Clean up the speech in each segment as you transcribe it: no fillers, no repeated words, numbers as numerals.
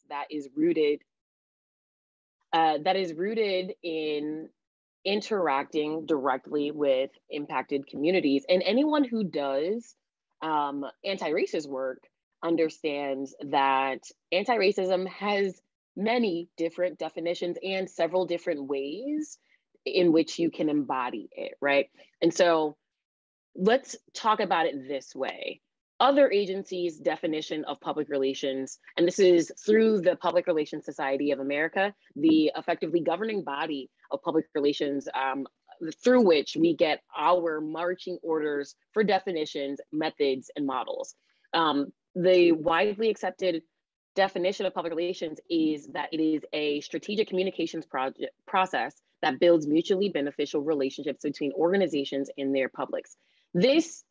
that is rooted in interacting directly with impacted communities. And anyone who does anti-racist work understands that anti-racism has many different definitions and several different ways in which you can embody it, right? And so let's talk about it this way. Other agencies' definition of public relations, and this is through the Public Relations Society of America, the effectively governing body of public relations, through which we get our marching orders for definitions, methods, and models. The widely accepted definition of public relations is that it is a strategic communications process that builds mutually beneficial relationships between organizations and their publics. This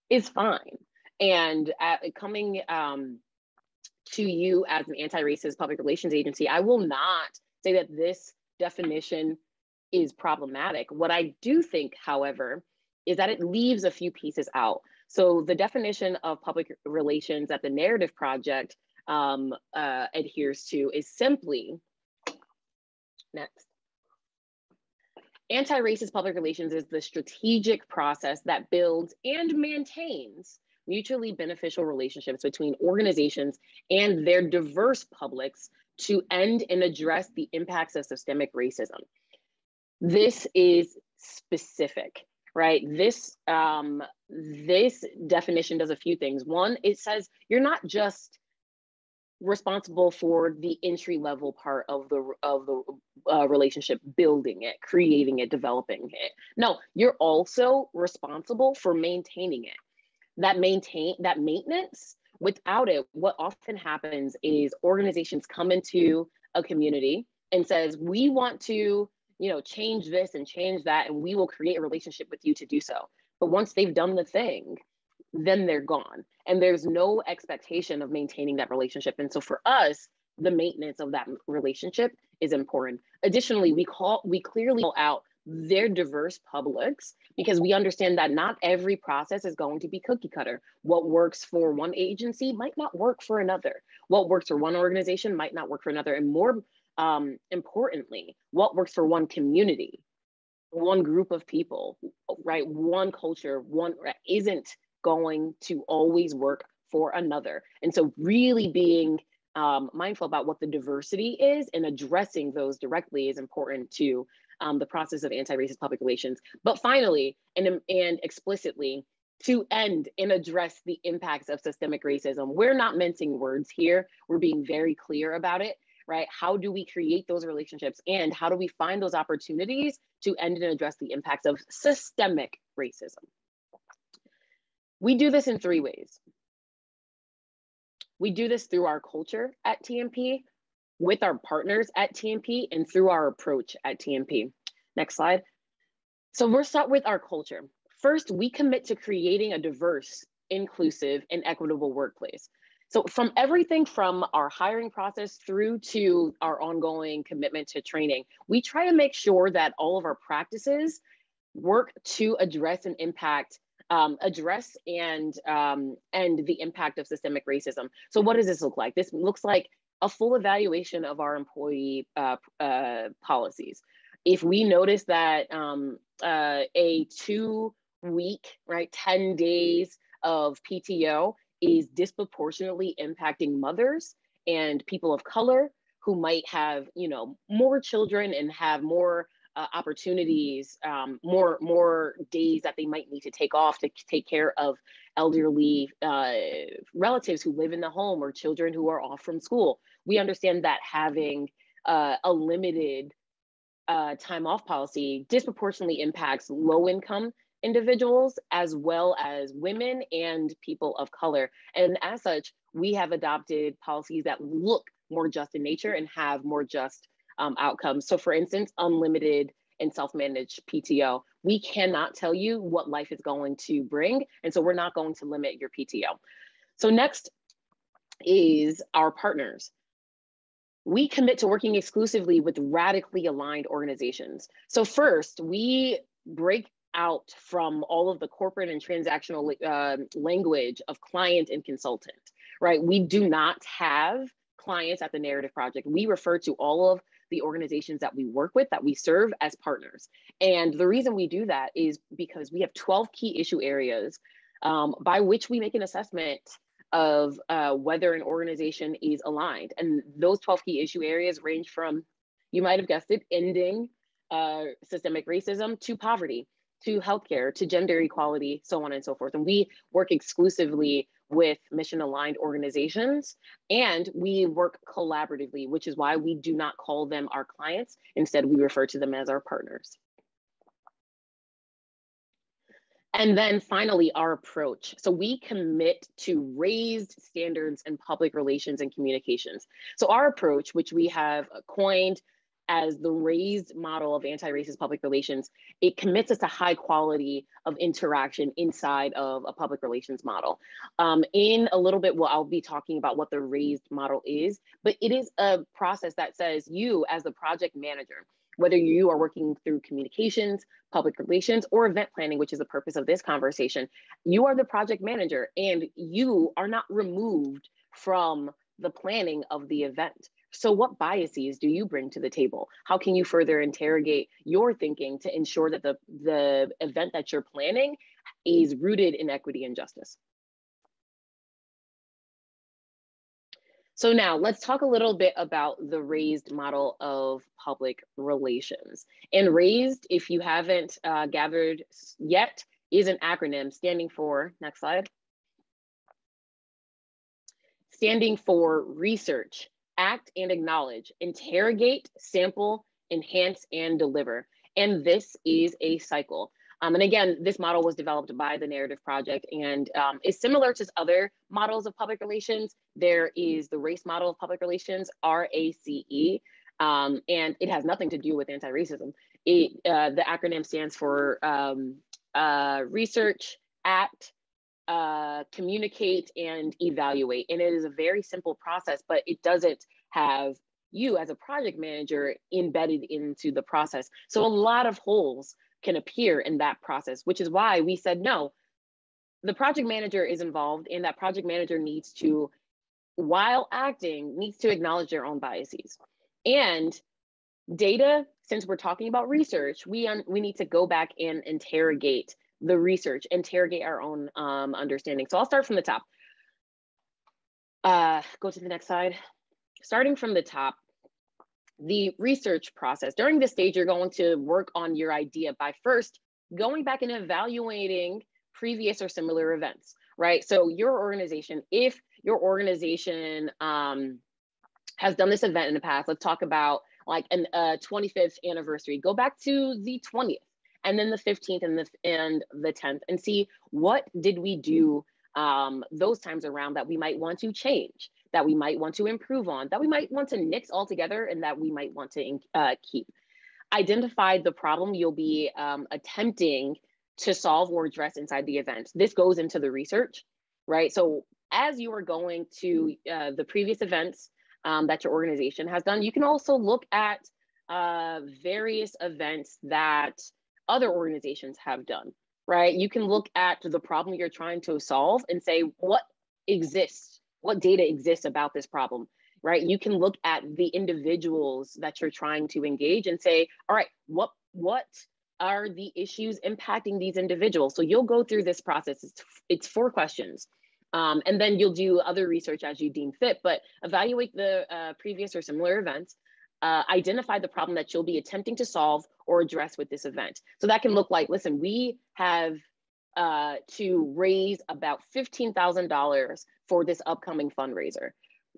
is fine. And coming to you as an anti-racist public relations agency, I will not say that this definition is problematic. What I do think, however, is that it leaves a few pieces out. So the definition of public relations that the Narrative Project adheres to is simply, next. Anti-racist public relations is the strategic process that builds and maintains mutually beneficial relationships between organizations and their diverse publics to end and address the impacts of systemic racism. This is specific, right? This definition does a few things. One, it says you're not just responsible for the entry level part of the relationship, building it, creating it, developing it. No, you're also responsible for maintaining it. That maintenance, without it, what often happens is organizations come into a community and says, we want to, change this and change that, and we will create a relationship with you to do so. But once they've done the thing, then they're gone. And there's no expectation of maintaining that relationship. And so for us, the maintenance of that relationship is important. Additionally, we clearly call out their diverse publics because we understand that not every process is going to be cookie cutter. What works for one agency might not work for another. What works for one organization might not work for another. And more importantly, what works for one community, one group of people, right? One culture, isn't going to always work for another. And so really being mindful about what the diversity is and addressing those directly is important to the process of anti-racist public relations. But finally, and explicitly, to end and address the impacts of systemic racism. We're not mincing words here. We're being very clear about it, right? How do we create those relationships and how do we find those opportunities to end and address the impacts of systemic racism? We do this in 3 ways. We do this through our culture at TMP, with our partners at TMP, and through our approach at TMP. Next slide. So we'll start with our culture. First, we commit to creating a diverse, inclusive, and equitable workplace. So from everything from our hiring process through to our ongoing commitment to training, we try to make sure that all of our practices work to address and impact and the impact of systemic racism. So what does this look like? This looks like a full evaluation of our employee policies. If we notice that a 2-week, right, 10 days of PTO is disproportionately impacting mothers and people of color who might have, more children and have more opportunities, more days that they might need to take off to take care of elderly relatives who live in the home or children who are off from school. We understand that having a limited time off policy disproportionately impacts low income individuals as well as women and people of color. And as such, we have adopted policies that look more just in nature and have more just outcomes. So for instance, unlimited and self-managed PTO. We cannot tell you what life is going to bring. And so we're not going to limit your PTO. So next is our partners. We commit to working exclusively with radically aligned organizations. So first, we break out from all of the corporate and transactional language of client and consultant, right? We do not have clients at the Narrative Project. We refer to all of the organizations that we work with, that we serve, as partners. And the reason we do that is because we have 12 key issue areas by which we make an assessment of whether an organization is aligned. And those 12 key issue areas range from, you might have guessed it, ending systemic racism, to poverty, to healthcare, to gender equality, so on and so forth. And we work exclusively with mission-aligned organizations, and we work collaboratively, which is why we do not call them our clients. Instead, we refer to them as our partners. And then finally, our approach. So we commit to raised standards in public relations and communications. So our approach, which we have coined as the raised model of anti-racist public relations, it commits us to high quality of interaction inside of a public relations model. In a little bit, I'll be talking about what the raised model is, but it is a process that says you, as the project manager, whether you are working through communications, public relations, or event planning, which is the purpose of this conversation, you are the project manager and you are not removed from the planning of the event. So what biases do you bring to the table? How can you further interrogate your thinking to ensure that the event that you're planning is rooted in equity and justice? So now let's talk a little bit about the raised model of public relations. And raised, if you haven't gathered yet, is an acronym standing for, next slide, standing for research, act and acknowledge, interrogate, sample, enhance, and deliver. And this is a cycle. And again, this model was developed by the Narrative Project and is similar to other models of public relations. There is the race model of public relations, RACE, and it has nothing to do with anti-racism. The acronym stands for research, act, communicate, and evaluate. And it is a very simple process, but it doesn't have you as a project manager embedded into the process. So a lot of holes can appear in that process, which is why we said, no, the project manager is involved, and that project manager needs to, while acting, needs to acknowledge their own biases. And data, since we're talking about research, we need to go back and interrogate the research, interrogate our own understanding. So I'll start from the top. Go to the next slide. Starting from the top, the research process. During this stage, you're going to work on your idea by first going back and evaluating previous or similar events, right? So your organization, if your organization has done this event in the past, let's talk about like an 25th anniversary, go back to the 20th and then the 15th and the 10th and see what did we do those times around that we might want to change, that we might want to improve on, that we might want to nix altogether, and that we might want to keep. Identify the problem you'll be attempting to solve or address inside the event. This goes into the research, right? So as you are going to the previous events that your organization has done, you can also look at various events that other organizations have done, right? You can look at the problem you're trying to solve and say, what exists? What data exists about this problem, right? You can look at the individuals that you're trying to engage and say, all right, what are the issues impacting these individuals? So you'll go through this process. It's 4 questions. And then you'll do other research as you deem fit, but evaluate the previous or similar events, identify the problem that you'll be attempting to solve or address with this event. So that can look like, listen, we have to raise about $15,000 for this upcoming fundraiser.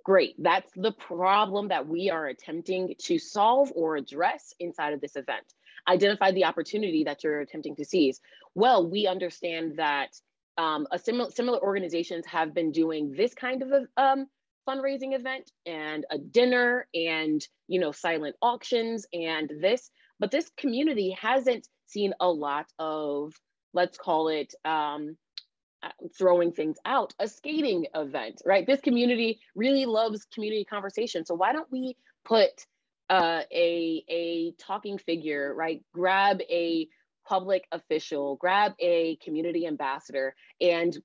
Great, that's the problem that we are attempting to solve or address inside of this event. Identify the opportunity that you're attempting to seize. Well, we understand that similar organizations have been doing this kind of a fundraising event and a dinner and silent auctions and this, but this community hasn't seen a lot of, let's call it throwing things out, a skating event, right? This community really loves community conversation. So why don't we put a talking figure, right? Grab a public official, grab a community ambassador and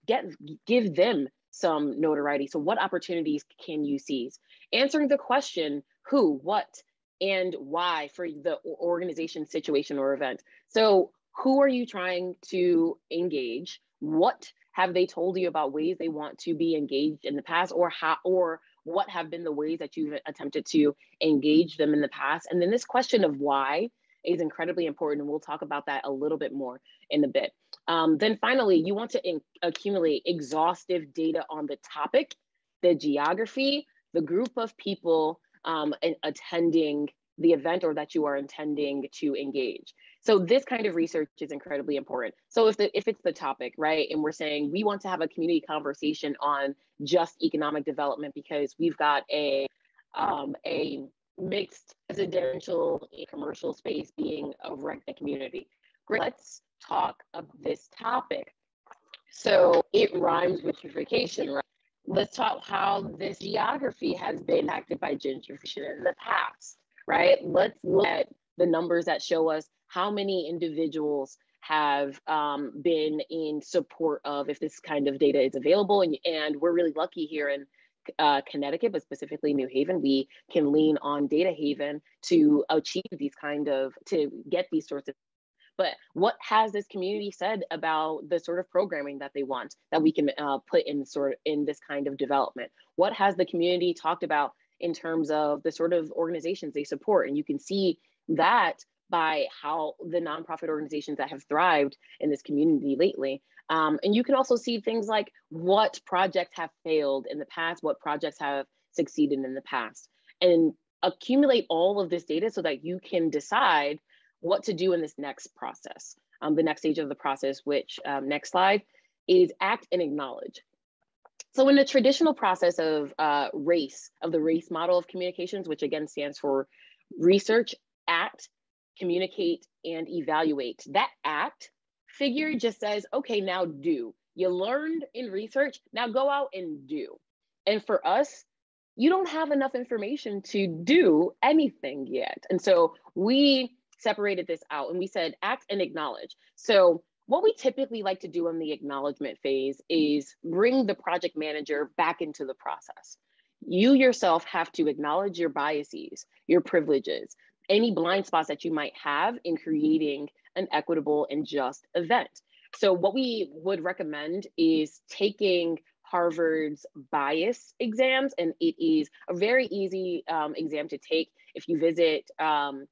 give them some notoriety. So what opportunities can you seize? Answering the question, who, what, and why for the organization, situation, or event. So who are you trying to engage? What have they told you about ways they want to be engaged in the past, or how, or what have been the ways that you've attempted to engage them in the past? And then this question of why is incredibly important, and we'll talk about that a little bit more in a bit. Then finally, you want to accumulate exhaustive data on the topic, the geography, the group of people attending the event or that you are intending to engage. So this kind of research is incredibly important. So if it's the topic, right, and we're saying we want to have a community conversation on just economic development because we've got a mixed residential and commercial space being a rented community. Great. Let's talk of this topic. So it rhymes with gentrification, right? Let's talk how this geography has been impacted by gentrification in the past, right? Let's look at the numbers that show us how many individuals have been in support of if this kind of data is available. And we're really lucky here in Connecticut, but specifically New Haven, we can lean on Data Haven to achieve these to get these sorts of. But what has this community said about the sort of programming that they want that we can put in this kind of development? What has the community talked about in terms of the sort of organizations they support? And you can see that by how the nonprofit organizations that have thrived in this community lately. And you can also see things like what projects have failed in the past, what projects have succeeded in the past, and accumulate all of this data so that you can decide what to do in this next process. The next stage of the process, which next slide, is act and acknowledge. So in the traditional process of the RACE model of communications, which again stands for research, act, communicate, and evaluate. That act figure just says, okay, now do. You learned in research, now go out and do. And for us, you don't have enough information to do anything yet. And so we separated this out and we said act and acknowledge. So what we typically like to do in the acknowledgement phase is bring the project manager back into the process. You yourself have to acknowledge your biases, your privileges, any blind spots that you might have in creating an equitable and just event. So what we would recommend is taking Harvard's bias exams, and it is a very easy exam to take. If you visit Harvard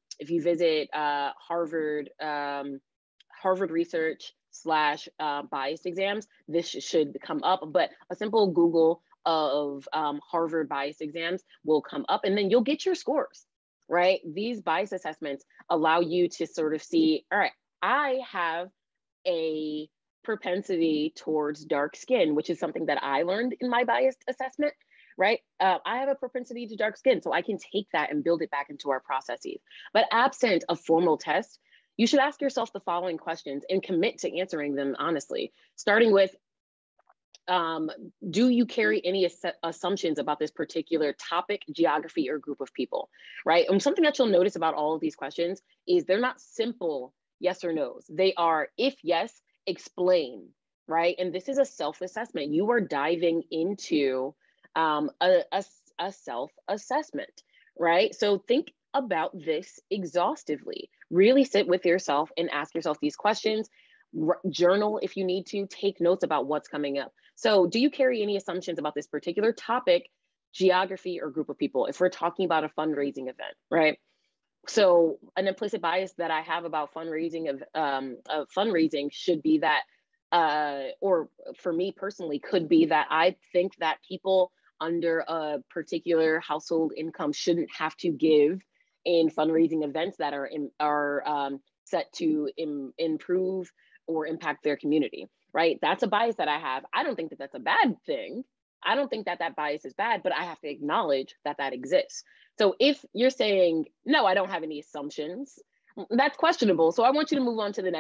Research / bias exams, this should come up. But a simple Google of Harvard bias exams will come up, and then you'll get your scores. Right? These bias assessments allow you to sort of see, all right, I have a propensity towards dark skin, which is something that I learned in my bias assessment, right? I have a propensity to dark skin, so I can take that and build it back into our processes. But absent a formal test, you should ask yourself the following questions and commit to answering them honestly, starting with, do you carry any assumptions about this particular topic, geography, or group of people, right? And something that you'll notice about all of these questions is they're not simple yes or no's. They are, if yes, explain, right? And this is a self-assessment. You are diving into a self-assessment, right? So think about this exhaustively. Really sit with yourself and ask yourself these questions. Journal if you need to, take notes about what's coming up. So do you carry any assumptions about this particular topic, geography, or group of people? If we're talking about a fundraising event, right? So an implicit bias that I have about fundraising should be that, or for me personally, could be that I think that people under a particular household income shouldn't have to give in fundraising events that are set to improve or impact their community, right? That's a bias that I have. I don't think that that's a bad thing. I don't think that that bias is bad, but I have to acknowledge that that exists. So if you're saying, no, I don't have any assumptions, that's questionable. So I want you to move on to the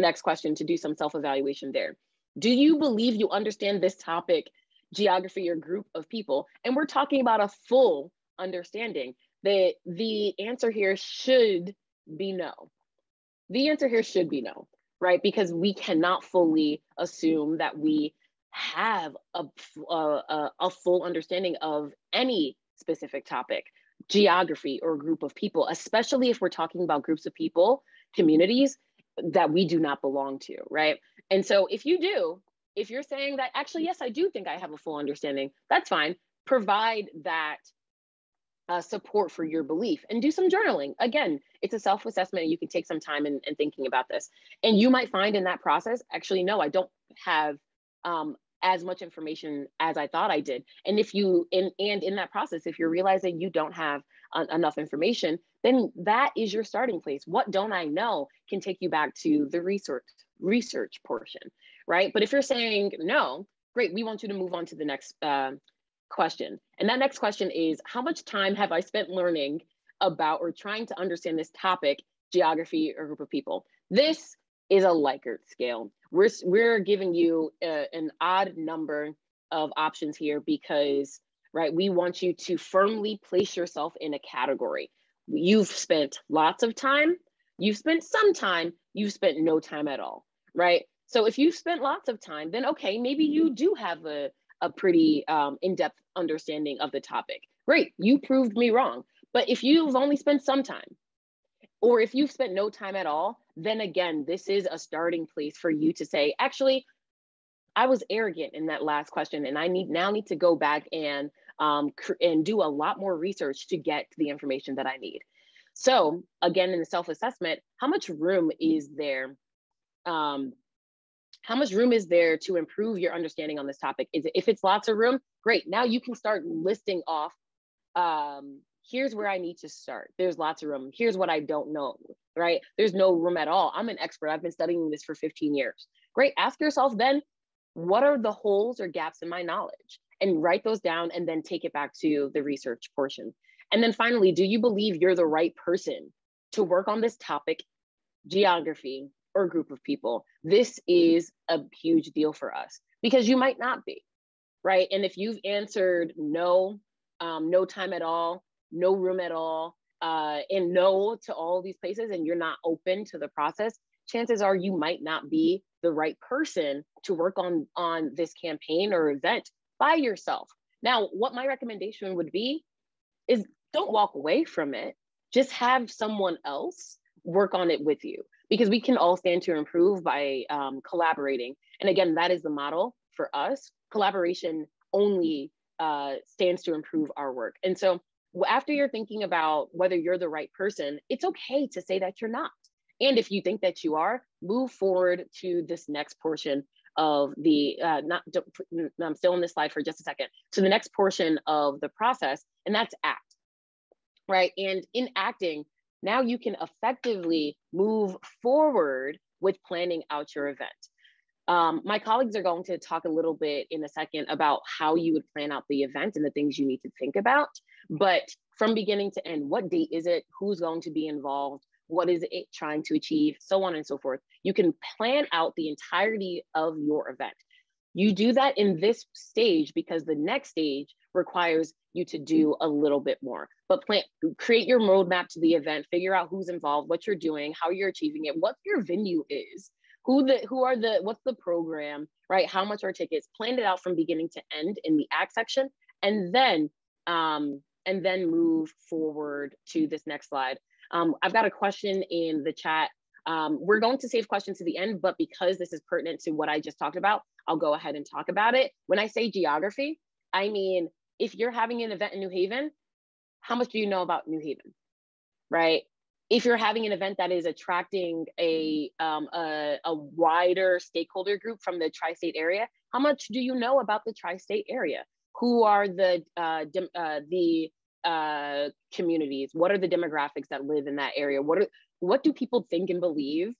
next question to do some self-evaluation there. Do you believe you understand this topic, geography, or group of people? And we're talking about a full understanding. The answer here should be no. The answer here should be no, right? Because we cannot fully assume that we have a full understanding of any specific topic, geography, or group of people, especially if we're talking about groups of people, communities that we do not belong to, right? And so if you do, if you're saying that, actually, yes, I do think I have a full understanding, that's fine. Provide that support for your belief and do some journaling. Again, it's a self-assessment. You can take some time in thinking about this. And you might find in that process, actually, no, I don't have as much information as I thought I did. And if you, and in that process, if you're realizing you don't have enough information, then that is your starting place. What don't I know can take you back to the research portion, right? But if you're saying no, great, we want you to move on to the next question. And that next question is, how much time have I spent learning about or trying to understand this topic, geography, or group of people? This is a Likert scale. We're giving you an odd number of options here because, right, we want you to firmly place yourself in a category. You've spent lots of time, you've spent some time, you've spent no time at all, right? So if you've spent lots of time, then okay, maybe you do have a pretty in-depth understanding of the topic. Great, you proved me wrong. But if you've only spent some time, or if you've spent no time at all, then again, this is a starting place for you to say, actually, I was arrogant in that last question, and I now need to go back and do a lot more research to get the information that I need. So again, in the self-assessment, how much room is there? How much room is there to improve your understanding on this topic? If it's lots of room, great. Now you can start listing off, here's where I need to start. There's lots of room. Here's what I don't know, right? There's no room at all. I'm an expert. I've been studying this for 15 years. Great. Ask yourself then, what are the holes or gaps in my knowledge? And write those down and then take it back to the research portion. And then finally, do you believe you're the right person to work on this topic, geography, or group of people? This is a huge deal for us because you might not be, right? And if you've answered no, no time at all, no room at all, and no to all these places, and you're not open to the process, chances are you might not be the right person to work on this campaign or event by yourself. Now, what my recommendation would be is don't walk away from it. Just have someone else work on it with you, because we can all stand to improve by collaborating. And again, that is the model for us. Collaboration only stands to improve our work. And so after you're thinking about whether you're the right person, it's okay to say that you're not. And if you think that you are, move forward to this next portion of the, I'm still on this slide for just a second. So the next portion of the process, and that's act, right? And in acting, now you can effectively move forward with planning out your event. My colleagues are going to talk a little bit in a second about how you would plan out the event and the things you need to think about. But from beginning to end, what date is it? Who's going to be involved? What is it trying to achieve? So on and so forth. You can plan out the entirety of your event. You do that in this stage because the next stage requires you to do a little bit more. But create your roadmap to the event, figure out who's involved, what you're doing, how you're achieving it, what your venue is, what's the program, right? How much are tickets? Plan it out from beginning to end in the act section, and then move forward to this next slide. I've got a question in the chat. We're going to save questions to the end, but because this is pertinent to what I just talked about, I'll go ahead and talk about it. When I say geography, I mean, if you're having an event in New Haven, how much do you know about New Haven, right? If you're having an event that is attracting a wider stakeholder group from the tri-state area, how much do you know about the tri-state area? Who are the communities? What are the demographics that live in that area? What do people think and believe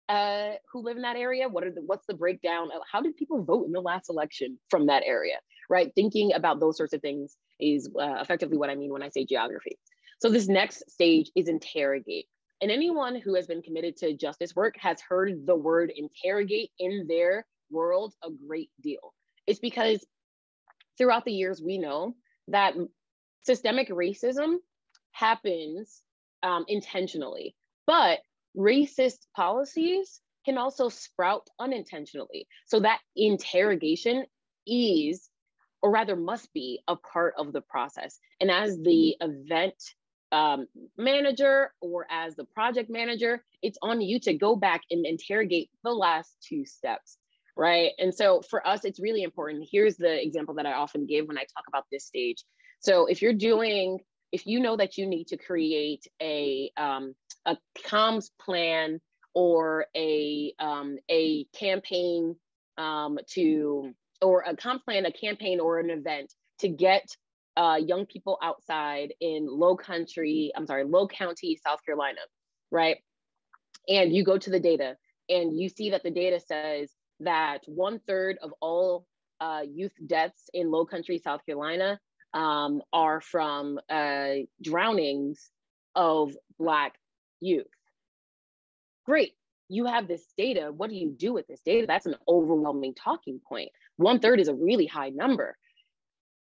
who live in that area? What's the breakdown of how did people vote in the last election from that area, right? Thinking about those sorts of things is effectively what I mean when I say geography. So this next stage is interrogate. And anyone who has been committed to justice work has heard the word interrogate in their world a great deal. It's because throughout the years, we know that systemic racism happens intentionally, but racist policies can also sprout unintentionally. So that interrogation is, or rather must be, a part of the process. And as the event manager or as the project manager, it's on you to go back and interrogate the last two steps, right? And so for us, it's really important. Here's the example that I often give when I talk about this stage. So if you know that you need to create a comms plan or a campaign or a comms plan, a campaign or an event to get young people outside in low county, South Carolina, right? And you go to the data and you see that the data says that 1/3 of all youth deaths in low country, South Carolina are from drownings of Black youth. Great, you have this data. What do you do with this data? That's an overwhelming talking point. 1/3 is a really high number.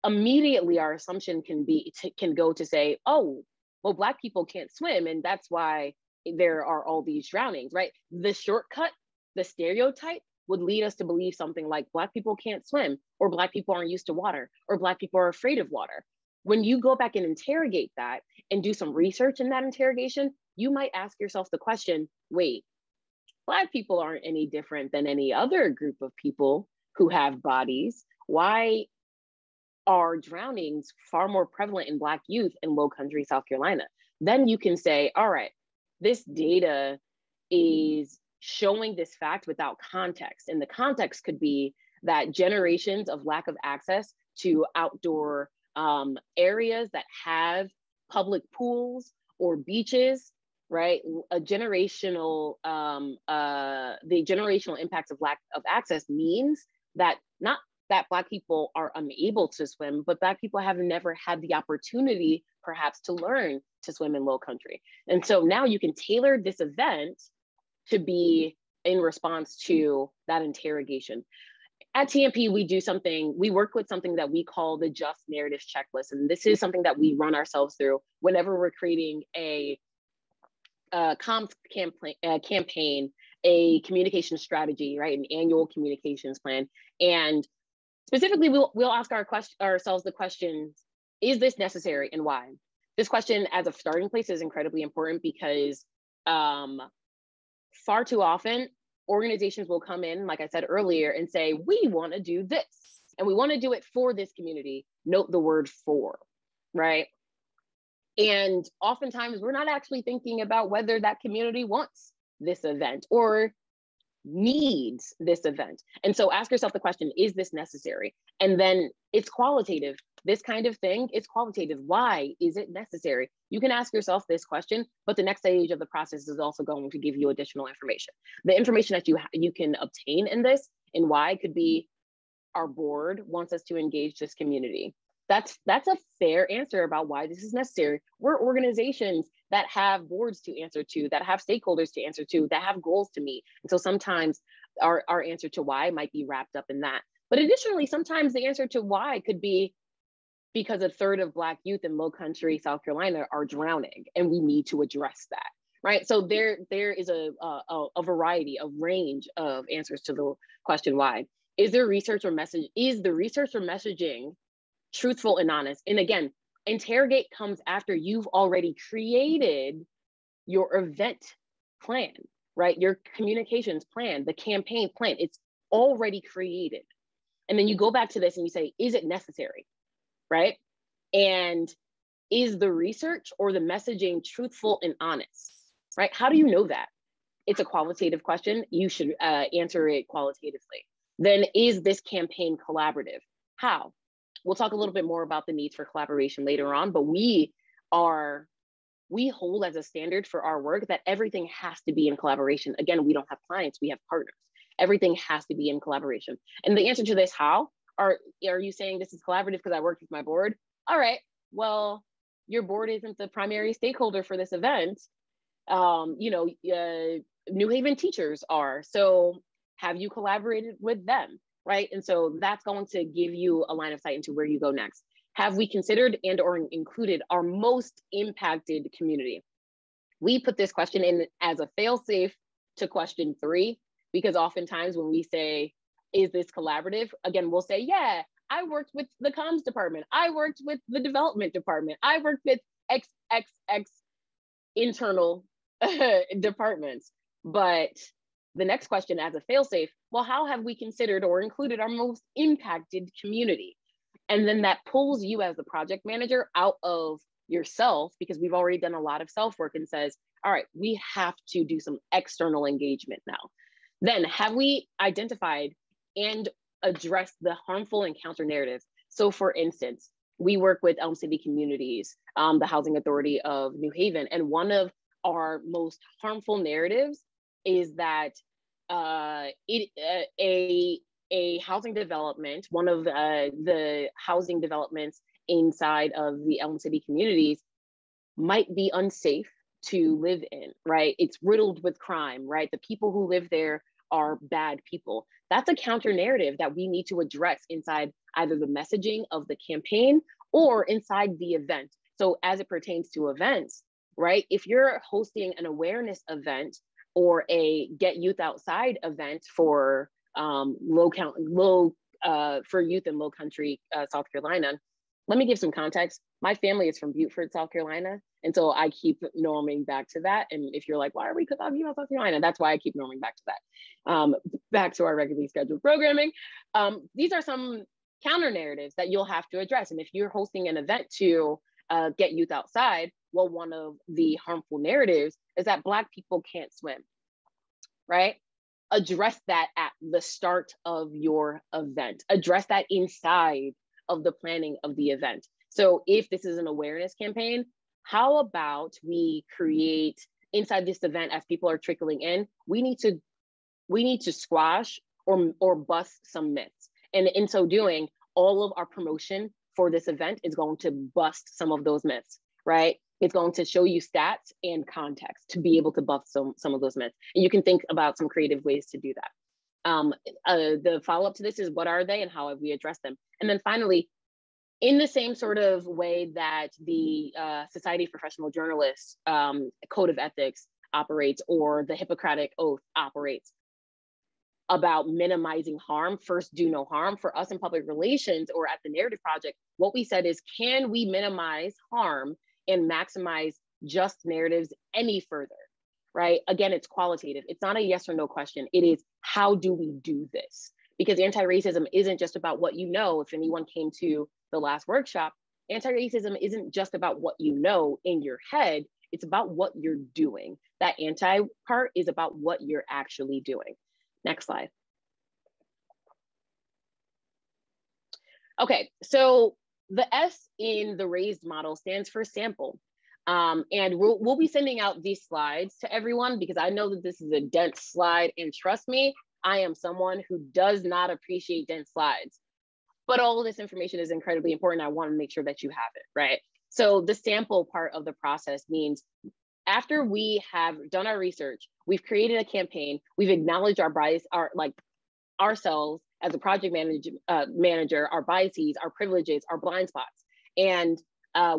Immediately, our assumption can go to say, oh, well, Black people can't swim, and that's why there are all these drownings, right? The shortcut, the stereotype would lead us to believe something like Black people can't swim, or Black people aren't used to water, or Black people are afraid of water. When you go back and interrogate that and do some research in that interrogation, you might ask yourself the question, wait, Black people aren't any different than any other group of people who have bodies. Why are drownings far more prevalent in Black youth in low country South Carolina? Then you can say, all right, this data is showing this fact without context. And the context could be that generations of lack of access to outdoor areas that have public pools or beaches, right? The generational impacts of lack of access means that not that Black people are unable to swim, but Black people have never had the opportunity perhaps to learn to swim in low country. And so now you can tailor this event to be in response to that interrogation. At TMP, we work with something that we call the Just Narratives Checklist. And this is something that we run ourselves through whenever we're creating a comms campaign, a communication strategy, right? An annual communications plan. And specifically, we'll ask ourselves the question, is this necessary and why? This question as a starting place is incredibly important because far too often, organizations will come in, like I said earlier, and say, we want to do this, and we want to do it for this community. Note the word for, right? And oftentimes, we're not actually thinking about whether that community wants this event or needs this event. And so ask yourself the question, is this necessary? And then it's qualitative. This kind of thing is qualitative. Why is it necessary? You can ask yourself this question, but the next stage of the process is also going to give you additional information. The information that you can obtain in this and why could be, our board wants us to engage this community. That's a fair answer about why this is necessary. We're organizations that have boards to answer to, that have stakeholders to answer to, that have goals to meet. And so sometimes our answer to why might be wrapped up in that. But additionally, sometimes the answer to why could be because 1/3 of Black youth in low country South Carolina are drowning, and we need to address that, right? So there is a variety, a range of answers to the question why. Is the research or messaging truthful and honest? And again, interrogate comes after you've already created your event plan, right? Your communications plan, the campaign plan, it's already created. And then you go back to this and you say, is it necessary, right? And is the research or the messaging truthful and honest, right? How do you know that? It's a qualitative question. You should answer it qualitatively. Then is this campaign collaborative? How? We'll talk a little bit more about the needs for collaboration later on, but we hold as a standard for our work that everything has to be in collaboration. Again, we don't have clients, we have partners. Everything has to be in collaboration. And the answer to this, how? Are you saying this is collaborative because I worked with my board? All right, well, your board isn't the primary stakeholder for this event. New Haven teachers are. So have you collaborated with them? Right? And so that's going to give you a line of sight into where you go next. Have we considered and or included our most impacted community? We put this question in as a fail-safe to question 3, because oftentimes when we say, Is this collaborative? Again, we'll say, yeah, I worked with the comms department. I worked with the development department. I worked with XXX internal departments. But the next question as a fail-safe, well, how have we considered or included our most impacted community? And then that pulls you as the project manager out of yourself, because we've already done a lot of self-work, and says, all right, we have to do some external engagement now. Then have we identified and addressed the harmful and counter narratives? So for instance, we work with Elm City Communities, the Housing Authority of New Haven, and one of our most harmful narratives is that a housing development, one of the housing developments inside of the Elm City Communities, might be unsafe to live in, right? It's riddled with crime, right? The people who live there are bad people. That's a counter narrative that we need to address inside either the messaging of the campaign or inside the event. So as it pertains to events, right? If you're hosting an awareness event or a Get Youth Outside event for for youth in Low Country, South Carolina. Let me give some context. My family is from Beaufort, South Carolina. And so I keep norming back to that. And if you're like, why are we talking about South Carolina? That's why I keep norming back to that. Back to our regularly scheduled programming. These are some counter narratives that you'll have to address. And if you're hosting an event to Get Youth Outside, well, one of the harmful narratives is that Black people can't swim, right? Address that at the start of your event. Address that inside of the planning of the event. So if this is an awareness campaign, how about we create inside this event, as people are trickling in, we need to squash or bust some myths. And in so doing, all of our promotion for this event is going to bust some of those myths, right? It's going to show you stats and context to be able to buff some of those myths. And you can think about some creative ways to do that. The follow-up to this is, what are they and how have we addressed them? And then finally, in the same sort of way that the Society of Professional Journalists Code of Ethics operates, or the Hippocratic Oath operates, about minimizing harm, first do no harm. For us in public relations or at the Narrative Project, what we said is, can we minimize harm and maximize just narratives any further, right? Again, it's qualitative. It's not a yes or no question. It is, how do we do this? Because anti-racism isn't just about what you know. If anyone came to the last workshop, anti-racism isn't just about what you know in your head. It's about what you're doing. That anti part is about what you're actually doing. Next slide. Okay, so the S in the RAISed model stands for sample. And we'll be sending out these slides to everyone, because I know that this is a dense slide, and trust me, I am someone who does not appreciate dense slides. But all of this information is incredibly important. I want to make sure that you have it, right? So the sample part of the process means, after we have done our research, we've created a campaign, we've acknowledged our bias, ourselves as a project manager, our biases, our privileges, our blind spots, and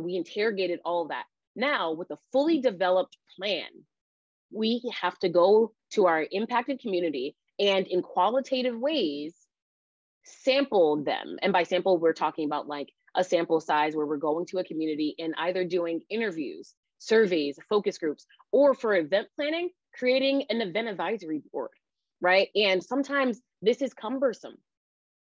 we interrogated all of that. Now, with a fully developed plan, we have to go to our impacted community and, in qualitative ways, sample them. And by sample, we're talking about like a sample size where we're going to a community and either doing interviews, surveys, focus groups, or for event planning, creating an event advisory board, right? And sometimes this is cumbersome.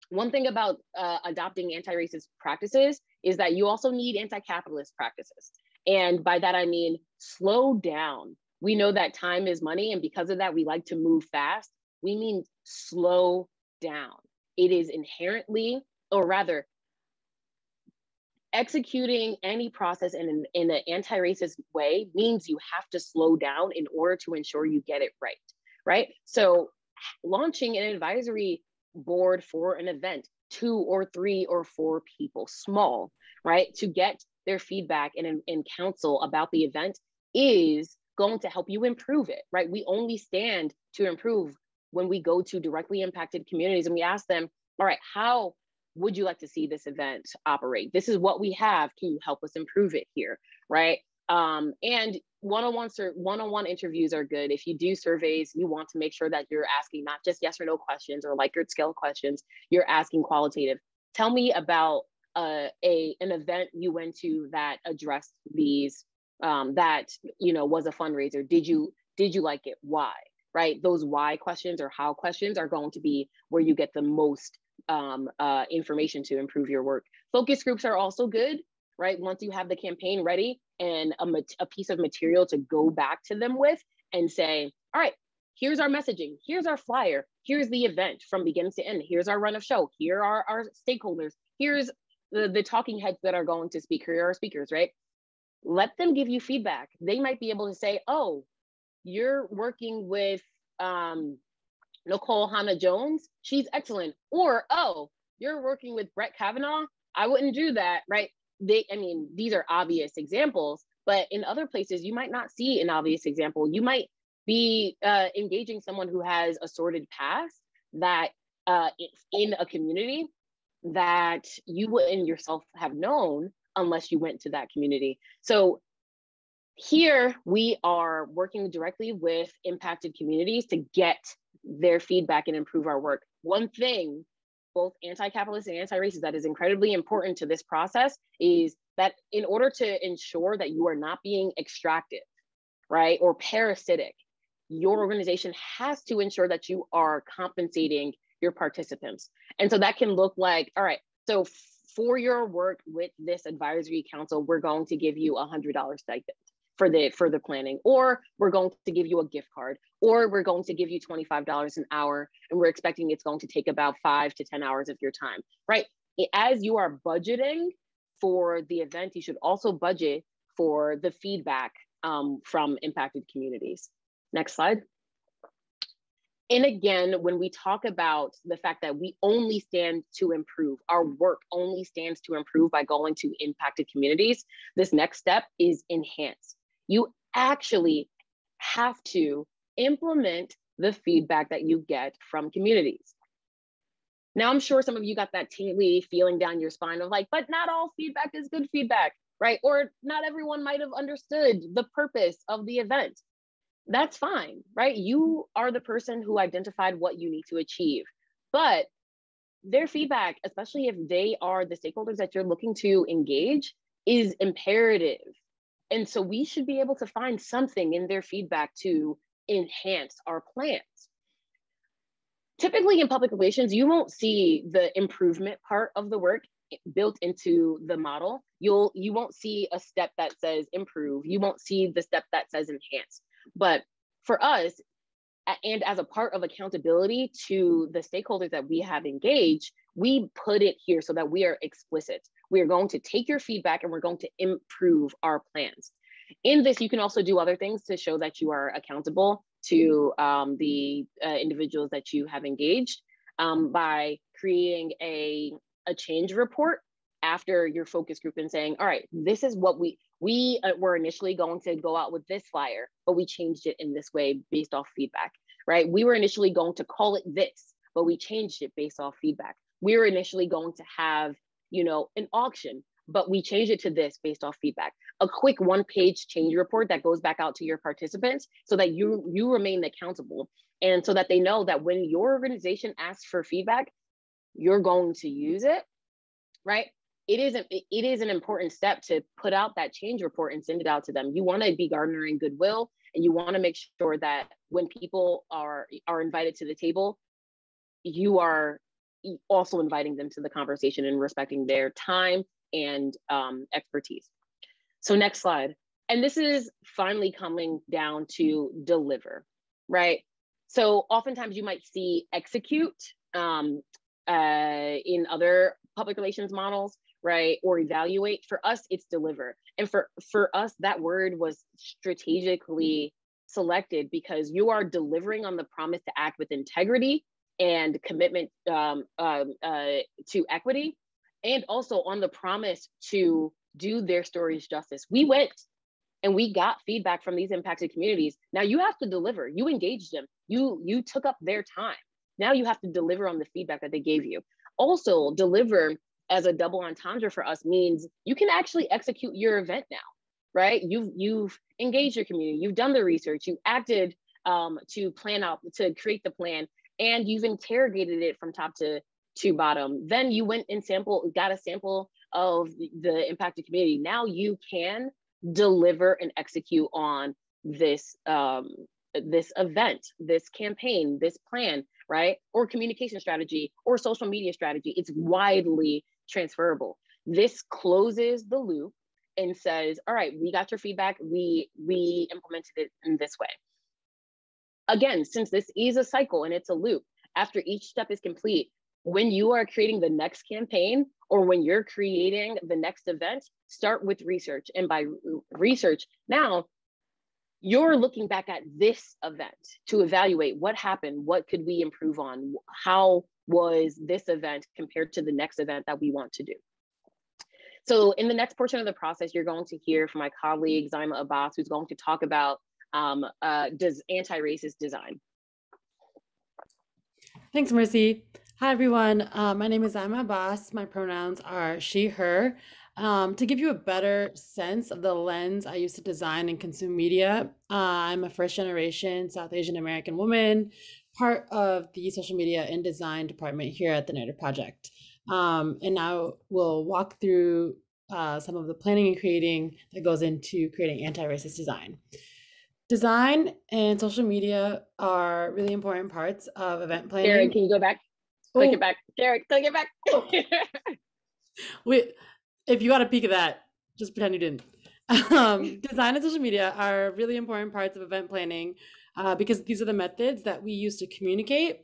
One thing about adopting anti-racist practices is that you also need anti-capitalist practices. And by that, I mean, slow down. We know that time is money, and because of that, we like to move fast. We mean slow down. It is inherently, or rather, executing any process in an anti-racist way means you have to slow down in order to ensure you get it right, right? So launching an advisory board for an event, 2 or 3 or 4 people, small, right? To get their feedback and counsel about the event is going to help you improve it, right? We only stand to improve when we go to directly impacted communities and we ask them, all right, how would you like to see this event operate? This is what we have. Can you help us improve it here, right? And one-on-one interviews are good. If you do surveys, you want to make sure that you're asking not just yes or no questions or Likert scale questions, you're asking qualitative. Tell me about an event you went to that addressed these, that, you know, was a fundraiser. Did you like it? Why? Right? Those why questions or how questions are going to be where you get the most information to improve your work. Focus groups are also good, right? Once you have the campaign ready and a piece of material to go back to them with and say, all right, here's our messaging, here's our flyer, here's the event from beginning to end, here's our run of show, here are our stakeholders, here's the talking heads that are going to speak, here are our speakers, right? Let them give you feedback. They might be able to say, oh, you're working with Nicole Hannah-Jones, she's excellent. Or, oh, you're working with Brett Kavanaugh, I wouldn't do that, right? I mean, these are obvious examples, but in other places, you might not see an obvious example. You might be engaging someone who has a sordid past that in a community that you wouldn't yourself have known unless you went to that community. So here we are working directly with impacted communities to get their feedback and improve our work. One thing, both anti-capitalist and anti-racist, that is incredibly important to this process is that in order to ensure that you are not being extractive, right, or parasitic, your organization has to ensure that you are compensating your participants. And so that can look like, all right, so for your work with this advisory council, we're going to give you $100 stipend for the planning, or we're going to give you a gift card, or we're going to give you $25 an hour, and we're expecting it's going to take about 5 to 10 hours of your time, right? As you are budgeting for the event, you should also budget for the feedback from impacted communities. Next slide. And again, when we talk about the fact that we only stand to improve, our work only stands to improve by going to impacted communities, this next step is enhance. You actually have to implement the feedback that you get from communities. Now, I'm sure some of you got that tingly feeling down your spine of like, but not all feedback is good feedback, right? Or not everyone might have understood the purpose of the event. That's fine, right? You are the person who identified what you need to achieve, but their feedback, especially if they are the stakeholders that you're looking to engage, is imperative. And so we should be able to find something in their feedback to enhance our plans. Typically in public relations, you won't see the improvement part of the work built into the model. You won't see a step that says improve. You won't see the step that says enhance. But for us, and as a part of accountability to the stakeholders that we have engaged, we put it here so that we are explicit. We are going to take your feedback and we're going to improve our plans. In this, you can also do other things to show that you are accountable to the individuals that you have engaged by creating a change report after your focus group and saying, all right, this is what we were initially going to go out with this flyer, but we changed it in this way based off feedback, right? We were initially going to call it this, but we changed it based off feedback. We were initially going to have, you know, an auction, but we changed it to this based off feedback. A quick one-page change report that goes back out to your participants so that you remain accountable and so that they know that when your organization asks for feedback, you're going to use it, right? It is an important step to put out that change report and send it out to them. You want to be garnering goodwill, and you want to make sure that when people are invited to the table, you are also inviting them to the conversation and respecting their time and expertise. So next slide. And this is finally coming down to deliver, right? So oftentimes you might see execute in other public relations models, right? Or evaluate. For us, it's deliver. And for us, that word was strategically selected because you are delivering on the promise to act with integrity and commitment to equity, and also on the promise to do their stories justice. We went and we got feedback from these impacted communities. Now you have to deliver. You engaged them. You took up their time. Now you have to deliver on the feedback that they gave you. Also, deliver as a double entendre for us means you can actually execute your event now, right? You've engaged your community, you've done the research, you acted to plan out, to create the plan, and you've interrogated it from top to bottom. Then you went and got a sample of the impacted community. Now you can deliver and execute on this this event, this campaign, this plan, right? Or communication strategy or social media strategy. It's widely transferable. This closes the loop and says, all right, we got your feedback, we implemented it in this way. Again, since this is a cycle and it's a loop, after each step is complete, when you are creating the next campaign or when you're creating the next event, start with research. And by research, now you're looking back at this event to evaluate what happened, what could we improve on, how was this event compared to the next event that we want to do. So in the next portion of the process, you're going to hear from my colleague, Zaima Abbas, who's going to talk about anti-racist design. Thanks, Mercy. Hi, everyone. My name is Zaima Abbas. My pronouns are she, her. To give you a better sense of the lens I use to design and consume media, I'm a first-generation South Asian American woman, part of the social media and design department here at the Narrative Project. And now we'll walk through some of the planning and creating that goes into creating anti-racist design. Design and social media are really important parts of event planning. Garrett, can you go back? Click it back. Garrett, click it back. Wait, if you got a peek of that, just pretend you didn't. Design and social media are really important parts of event planning because these are the methods that we use to communicate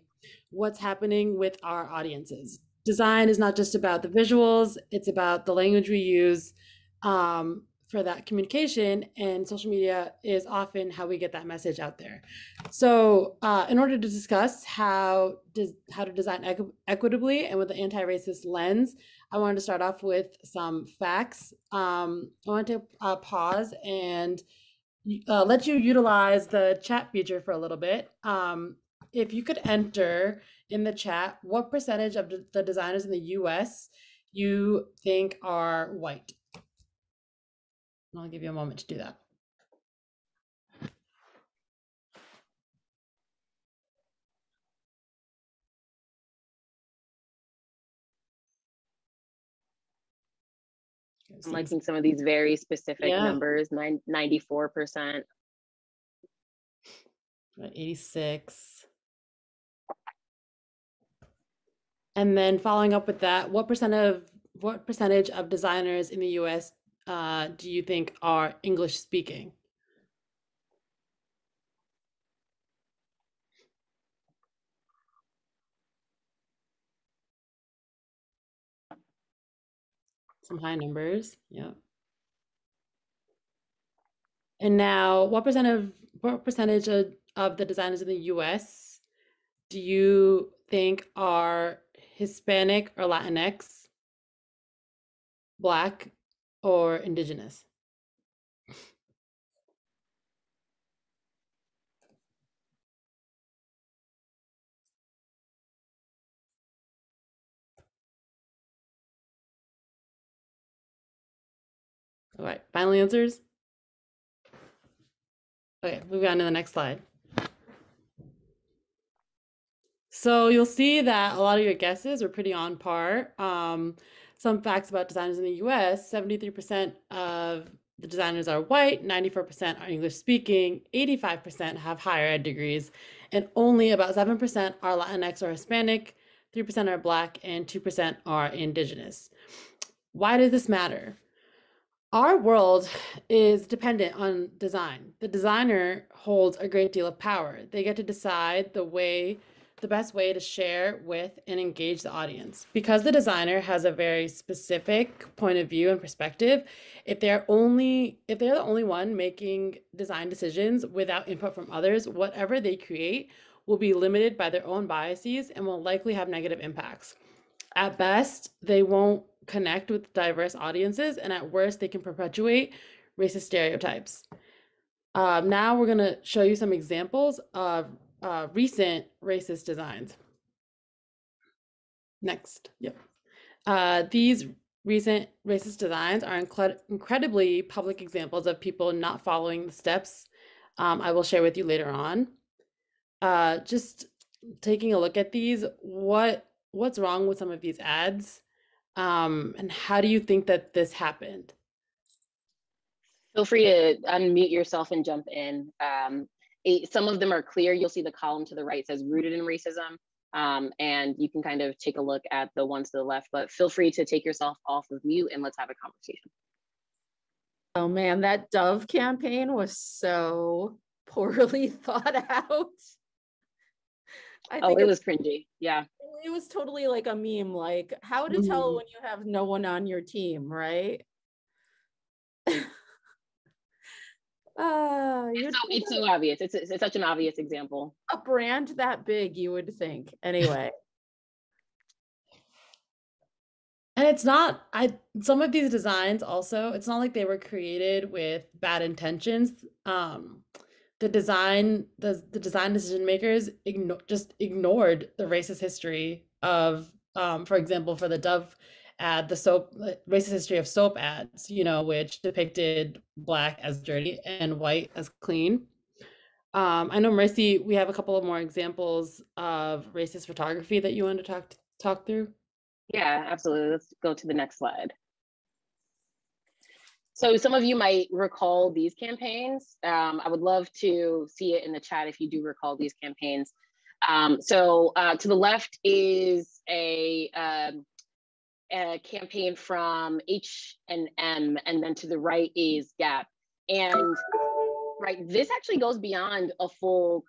what's happening with our audiences. Design is not just about the visuals, it's about the language we use for that communication, and social media is often how we get that message out there. So in order to discuss how to design equitably and with an anti-racist lens, I wanted to start off with some facts. I want to pause and let you utilize the chat feature for a little bit. If you could enter in the chat what percentage of the designers in the US you think are white. I'll give you a moment to do that. I'm liking some of these very specific numbers, 94%. 86. And then following up with that, what percentage of designers in the US do you think are English speaking? Some high numbers, yeah. And now, what percentage of the designers in the US do you think are Hispanic or Latinx, Black, or Indigenous? All right, final answers? Okay, moving on to the next slide. So you'll see that a lot of your guesses are pretty on par. Some facts about designers in the US, 73% of the designers are white, 94% are English speaking, 85% have higher ed degrees, and only about 7% are Latinx or Hispanic, 3% are Black, and 2% are Indigenous. Why does this matter? Our world is dependent on design. The designer holds a great deal of power. They get to decide the best way to share with and engage the audience. Because the designer has a very specific point of view and perspective, if they're the only one making design decisions without input from others, whatever they create will be limited by their own biases and will likely have negative impacts. At best, they won't connect with diverse audiences, and at worst, they can perpetuate racist stereotypes. Now we're going to show you some examples of recent racist designs. Next, yep. These recent racist designs are incredibly public examples of people not following the steps I will share with you later on. Just taking a look at these, what's wrong with some of these ads? And how do you think that this happened? Feel free to unmute yourself and jump in. Some of them are clear. You'll see the column to the right says rooted in racism. And you can kind of take a look at the ones to the left, but feel free to take yourself off of mute and let's have a conversation. Oh man, that Dove campaign was so poorly thought out. Oh, it was cringy. Yeah. It was totally like a meme, like how to tell when you have no one on your team, right? It's so obvious. It's such an obvious example. A brand that big, you would think. Anyway. And it's not, some of these designs also, it's not like they were created with bad intentions. The design decision makers just ignored the racist history of, for example, for the Dove ad, racist history of soap ads, which depicted Black as dirty and white as clean. I know, Mercy, we have a couple of more examples of racist photography that you want to talk through. Yeah, absolutely. Let's go to the next slide. So some of you might recall these campaigns. I would love to see it in the chat if you do recall these campaigns. To the left is a campaign from H&M, and then to the right is Gap. And this actually goes beyond a full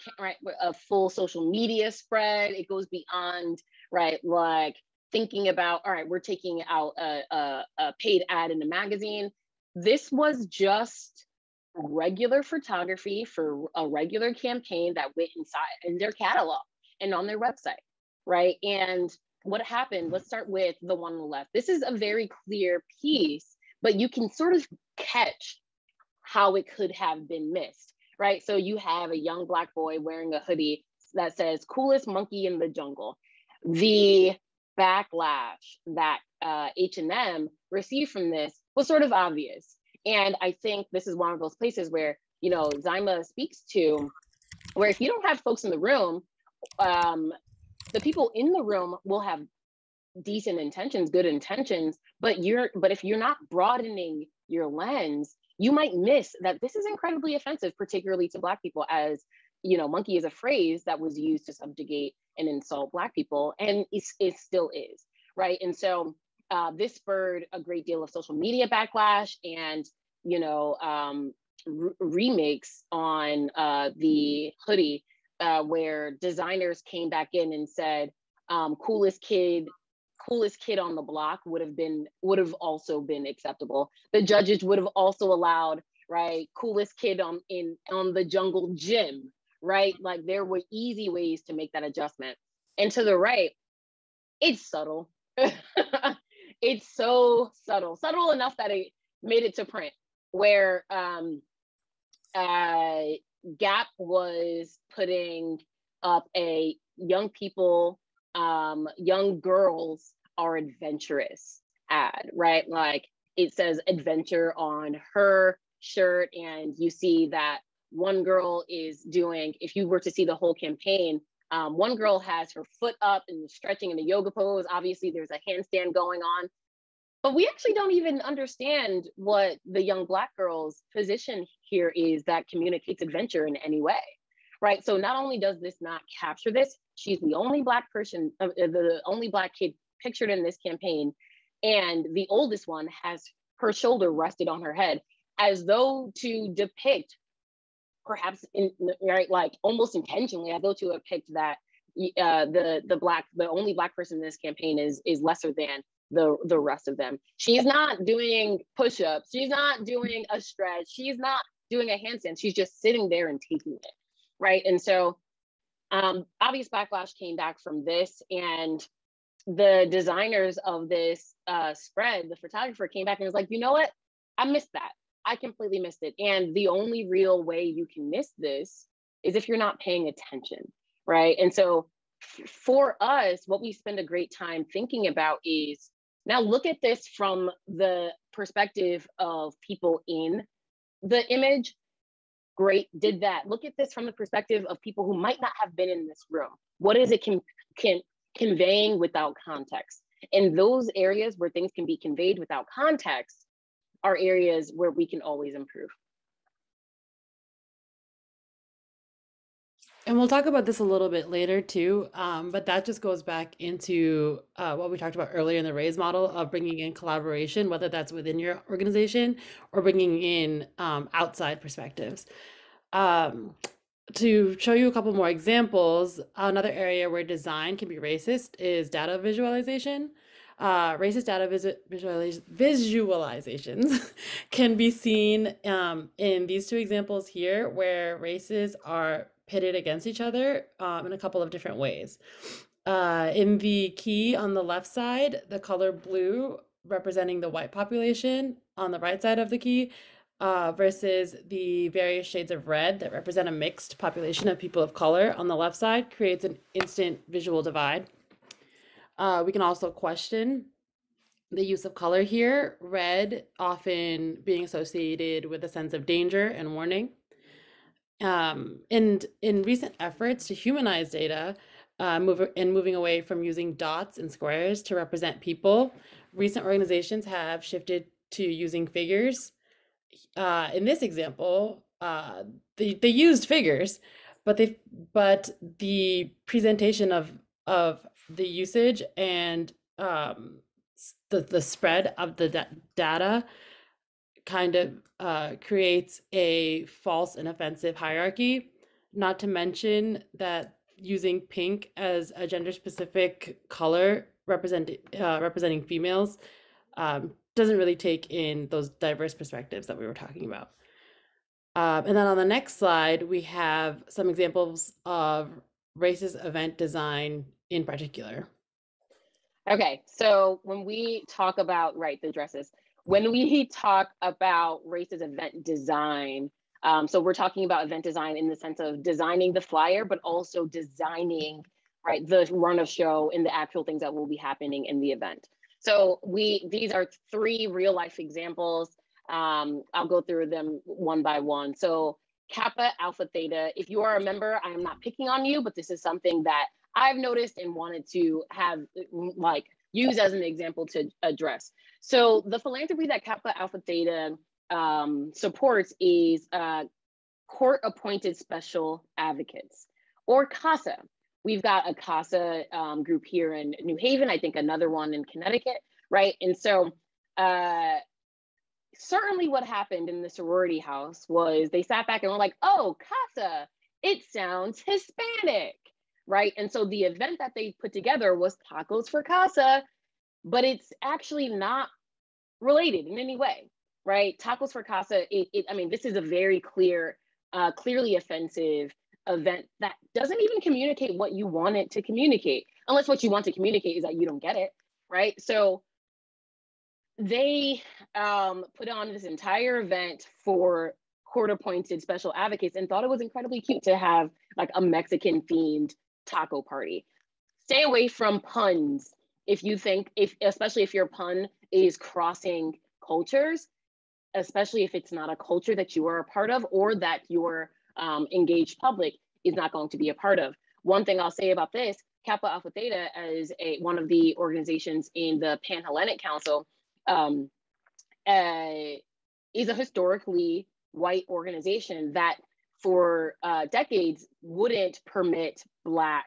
social media spread. It goes beyond like thinking about, all right, we're taking out a paid ad in a magazine. This was just regular photography for a regular campaign that went inside in their catalog and on their website, right? And what happened, let's start with the one on the left. This is a very clear piece, but you can sort of catch how it could have been missed, right? So you have a young Black boy wearing a hoodie that says, coolest monkey in the jungle. The backlash that H&M received from this was sort of obvious. And I think this is one of those places where, Zyma speaks to, where if you don't have folks in the room, the people in the room will have decent intentions, good intentions, but if you're not broadening your lens, you might miss that this is incredibly offensive, particularly to Black people, as monkey is a phrase that was used to subjugate and insult Black people, and it still is, right? And so this spurred a great deal of social media backlash and remakes on the hoodie, where designers came back in and said, coolest kid on the block would have also been acceptable. The judges would have also allowed, right, coolest kid on the jungle gym, right? Like there were easy ways to make that adjustment. And to the right, it's subtle. It's so subtle enough that it made it to print, where Gap was putting up a young girls are adventurous ad, right? Like it says adventure on her shirt, and you see that one girl is doing, if you were to see the whole campaign, one girl has her foot up and stretching in a yoga pose. Obviously there's a handstand going on, but we actually don't even understand what the young Black girl's position here is that communicates adventure in any way, right? So not only does this not capture this, she's the only Black person, the only Black kid pictured in this campaign, and the oldest one has her shoulder rested on her head, as though to depict, perhaps like almost intentionally, as though to depict that the only Black person in this campaign is lesser than the rest of them. She's not doing push-ups. She's not doing a stretch. She's not doing a handstand. She's just sitting there and taking it, right? And so obvious backlash came back from this, and the designers of this spread, the photographer, came back and was like, you know what? I missed that. I completely missed it. And the only real way you can miss this is if you're not paying attention, right? And so for us, what we spend a great time thinking about is Now look at this from the perspective of people in the image. Great, did that. Look at this from the perspective of people who might not have been in this room. What is it conveying without context? And those areas where things can be conveyed without context are areas where we can always improve. And we'll talk about this a little bit later too, but that just goes back into what we talked about earlier in the RAISE model of bringing in collaboration, whether that's within your organization or bringing in outside perspectives. To show you a couple more examples, another area where design can be racist is data visualization. Racist data visualizations can be seen in these two examples here, where races are pitted against each other in a couple of different ways. In the key on the left side, the color blue representing the white population on the right side of the key versus the various shades of red that represent a mixed population of people of color on the left side creates an instant visual divide. We can also question the use of color here, red often being associated with a sense of danger and warning. And in recent efforts to humanize data, moving away from using dots and squares to represent people, recent organizations have shifted to using figures. In this example, they used figures, but the presentation of the usage and the spread of the data kind of creates a false and offensive hierarchy, not to mention that using pink as a gender-specific color representing females doesn't really take in those diverse perspectives that we were talking about. And then on the next slide, we have some examples of racist event design in particular. Okay, so when we talk about, the dresses, when we talk about racist event design, so we're talking about event design in the sense of designing the flyer, but also designing, the run of show and the actual things that will be happening in the event. So these are 3 real life examples. I'll go through them one by one. So Kappa Alpha Theta, if you are a member, I am not picking on you, but this is something that I've noticed and wanted to have use as an example to address. So the philanthropy that Kappa Alpha Theta supports is court-appointed special advocates, or CASA. We've got a CASA group here in New Haven, I think another one in Connecticut, right? And so certainly what happened in the sorority house was they sat back and were like, oh, CASA, it sounds Hispanic, right? And so the event that they put together was Tacos for CASA, but it's actually not related in any way, right? Tacos for CASA, I mean, this is a very clearly offensive event that doesn't even communicate what you want it to communicate, unless what you want to communicate is that you don't get it, right? So they put on this entire event for court-appointed special advocates and thought it was incredibly cute to have a Mexican-themed taco party. Stay away from puns especially if your pun is crossing cultures, especially if it's not a culture that you are a part of or that your engaged public is not going to be a part of. One thing I'll say about this, Kappa Alpha Theta, as one of the organizations in the Pan-Hellenic Council, is a historically white organization that for decades wouldn't permit Black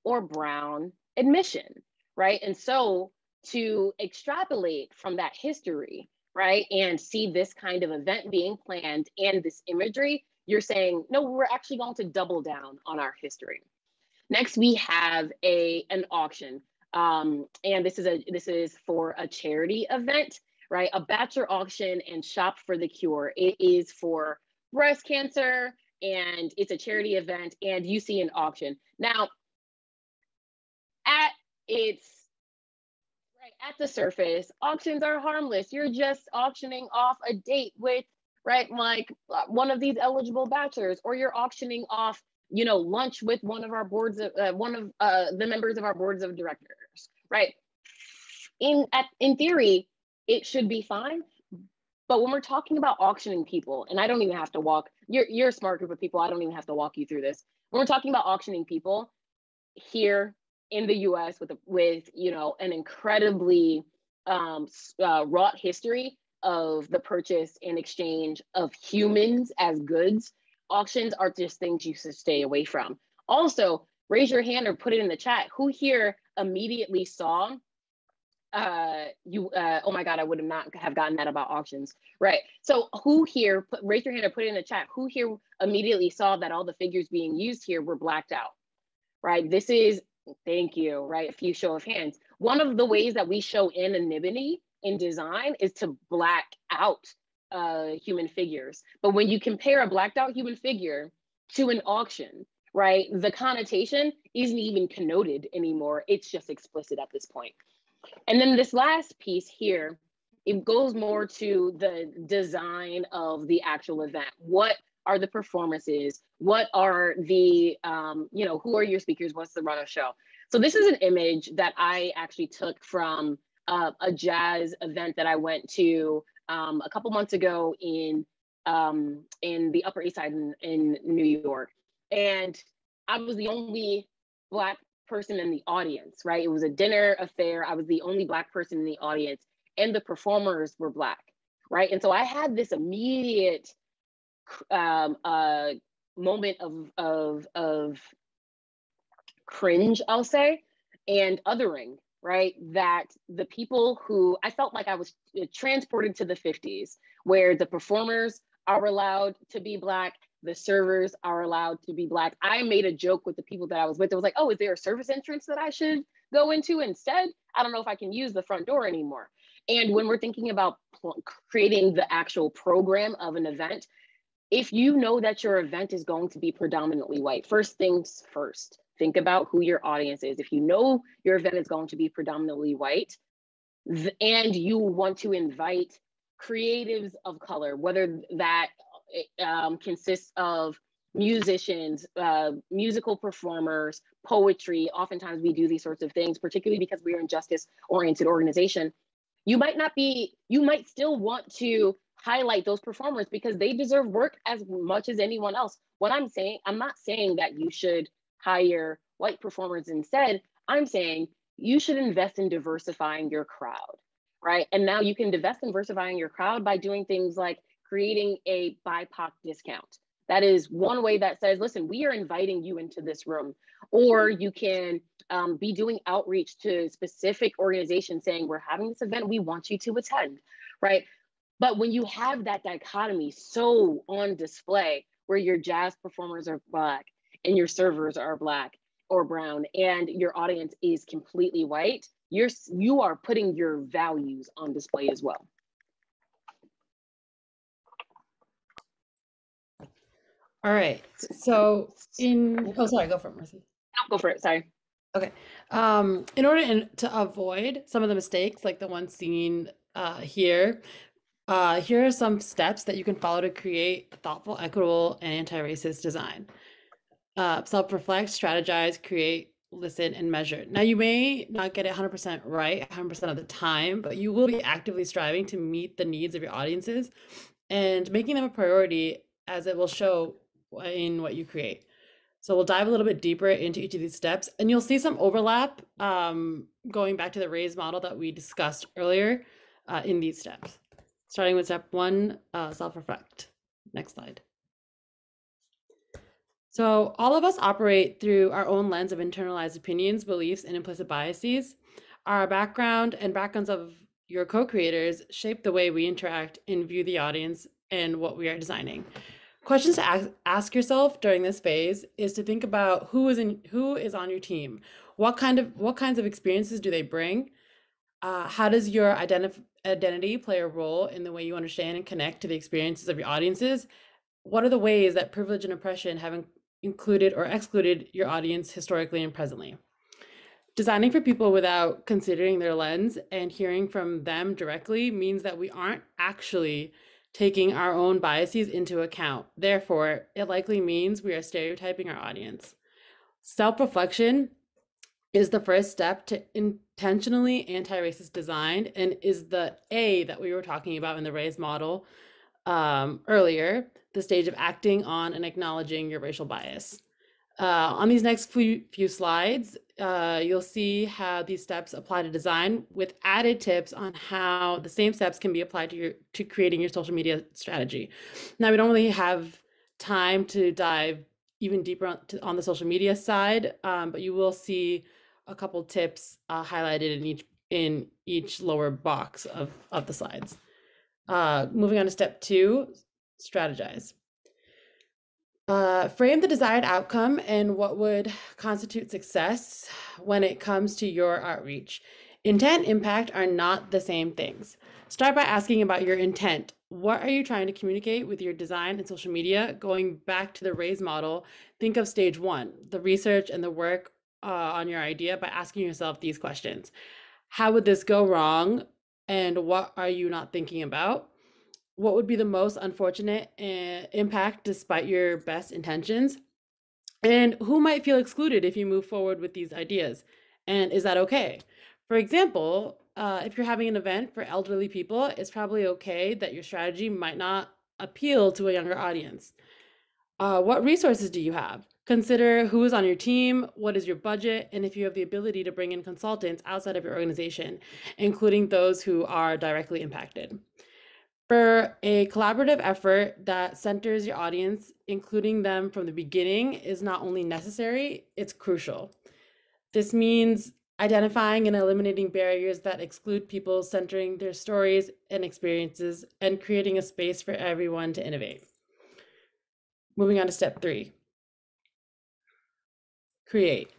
or brown admission, right? And so to extrapolate from that history, right, and see this kind of event being planned and this imagery, you're saying, no, we're actually going to double down on our history. Next, we have an auction. And this is for a charity event, right? A bachelor auction and shop for the cure. It is for breast cancer and it's a charity event, and you see an auction. Now, at the surface, auctions are harmless. You're just auctioning off a date with, one of these eligible bachelors, or you're auctioning off, lunch with one of our boards, the members of our boards of directors, right? in theory, it should be fine. But when we're talking about auctioning people, and I don't even have to walk, you're a smart group of people, I don't even have to walk you through this. When we're talking about auctioning people here in the US with you know, an incredibly wrought history of the purchase and exchange of humans as goods, auctions are just things you should stay away from. Also, raise your hand or put it in the chat. Who here immediately saw oh my God, I would not have gotten that about auctions, right? So who here, raise your hand or put it in the chat, who here immediately saw that all the figures being used here were blacked out, right? This is, thank you, right? A few show of hands. One of the ways that we show anonymity in design is to black out human figures. But when you compare a blacked out human figure to an auction, right, the connotation isn't even connoted anymore. It's just explicit at this point. And then this last piece here, it goes more to the design of the actual event. What are the performances? What are the, you know, who are your speakers? What's the run of show? So this is an image that I actually took from a jazz event that I went to a couple months ago in the Upper East Side in New York. And I was the only Black person in the audience, right? It was a dinner affair. I was the only Black person in the audience, and the performers were Black, right? And so I had this immediate moment of cringe, I'll say, and othering, right? That the people who, I felt like I was transported to the 50s, where the performers are allowed to be Black, the servers are allowed to be Black. I made a joke with the people that I was with. It was like, oh, is there a service entrance that I should go into instead? I don't know if I can use the front door anymore. And when we're thinking about creating the actual program of an event, if you know that your event is going to be predominantly white, first things first, think about who your audience is. If you know your event is going to be predominantly white, and you want to invite creatives of color, whether that consists of musicians, musical performers, poetry. Oftentimes we do these sorts of things, particularly because we are a justice-oriented organization. You might still want to highlight those performers because they deserve work as much as anyone else. What I'm saying, I'm not saying that you should hire white performers instead. I'm saying you should invest in diversifying your crowd, right? And now you can invest in diversifying your crowd by doing things like creating a BIPOC discount. That is one way that says, listen, we are inviting you into this room. Or you can be doing outreach to specific organizations saying, we're having this event, we want you to attend, right? But when you have that dichotomy so on display, where your jazz performers are Black and your servers are Black or brown and your audience is completely white, you are putting your values on display as well. All right. So oh, sorry, go for it, Mercy. No, go for it, sorry. Okay. In order to avoid some of the mistakes like the ones seen here are some steps that you can follow to create a thoughtful, equitable, and anti-racist design. Self-reflect, strategize, create, listen, and measure. Now, you may not get it 100% right 100% of the time, but you will be actively striving to meet the needs of your audiences and making them a priority, as it will show in what you create. So we'll dive a little bit deeper into each of these steps, and you'll see some overlap going back to the RAISE model that we discussed earlier in these steps. Starting with step 1, self-reflect. Next slide. So all of us operate through our own lens of internalized opinions, beliefs, and implicit biases. Our background and backgrounds of your co-creators shape the way we interact and view the audience and what we are designing. Questions to ask yourself during this phase is to think about who is on your team. What kinds of experiences do they bring? How does your identity play a role in the way you understand and connect to the experiences of your audiences? What are the ways that privilege and oppression have included or excluded your audience historically and presently? Designing for people without considering their lens and hearing from them directly means that we aren't actually taking our own biases into account. Therefore, it likely means we are stereotyping our audience. Self-reflection is the first step to intentionally anti-racist design, and is the A that we were talking about in the RAISE model earlier, the stage of acting on and acknowledging your racial bias. On these next few slides, you'll see how these steps apply to design, with added tips on how the same steps can be applied to creating your social media strategy. Now, we don't really have time to dive even deeper on the social media side, but you will see a couple tips highlighted in each lower box of the slides. Moving on to step 2, strategize. Frame the desired outcome and what would constitute success when it comes to your outreach. Intent and impact are not the same things. Start by asking about your intent. What are you trying to communicate with your design and social media? Going back to the RAISE model, think of stage 1, the research and the work on your idea, by asking yourself these questions. How would this go wrong? And what are you not thinking about? What would be the most unfortunate impact despite your best intentions? And who might feel excluded if you move forward with these ideas? And is that okay? For example, if you're having an event for elderly people, it's probably okay that your strategy might not appeal to a younger audience. What resources do you have? Consider who is on your team, what is your budget, and if you have the ability to bring in consultants outside of your organization, including those who are directly impacted. For a collaborative effort that centers your audience, including them from the beginning is not only necessary, it's crucial. This means identifying and eliminating barriers that exclude people, centering their stories and experiences, and creating a space for everyone to innovate. Moving on to step 3. Create.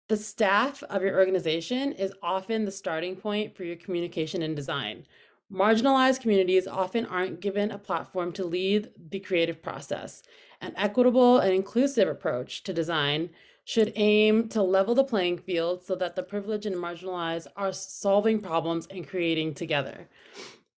The staff of your organization is often the starting point for your communication and design. Marginalized communities often aren't given a platform to lead the creative process. An equitable and inclusive approach to design should aim to level the playing field so that the privileged and marginalized are solving problems and creating together.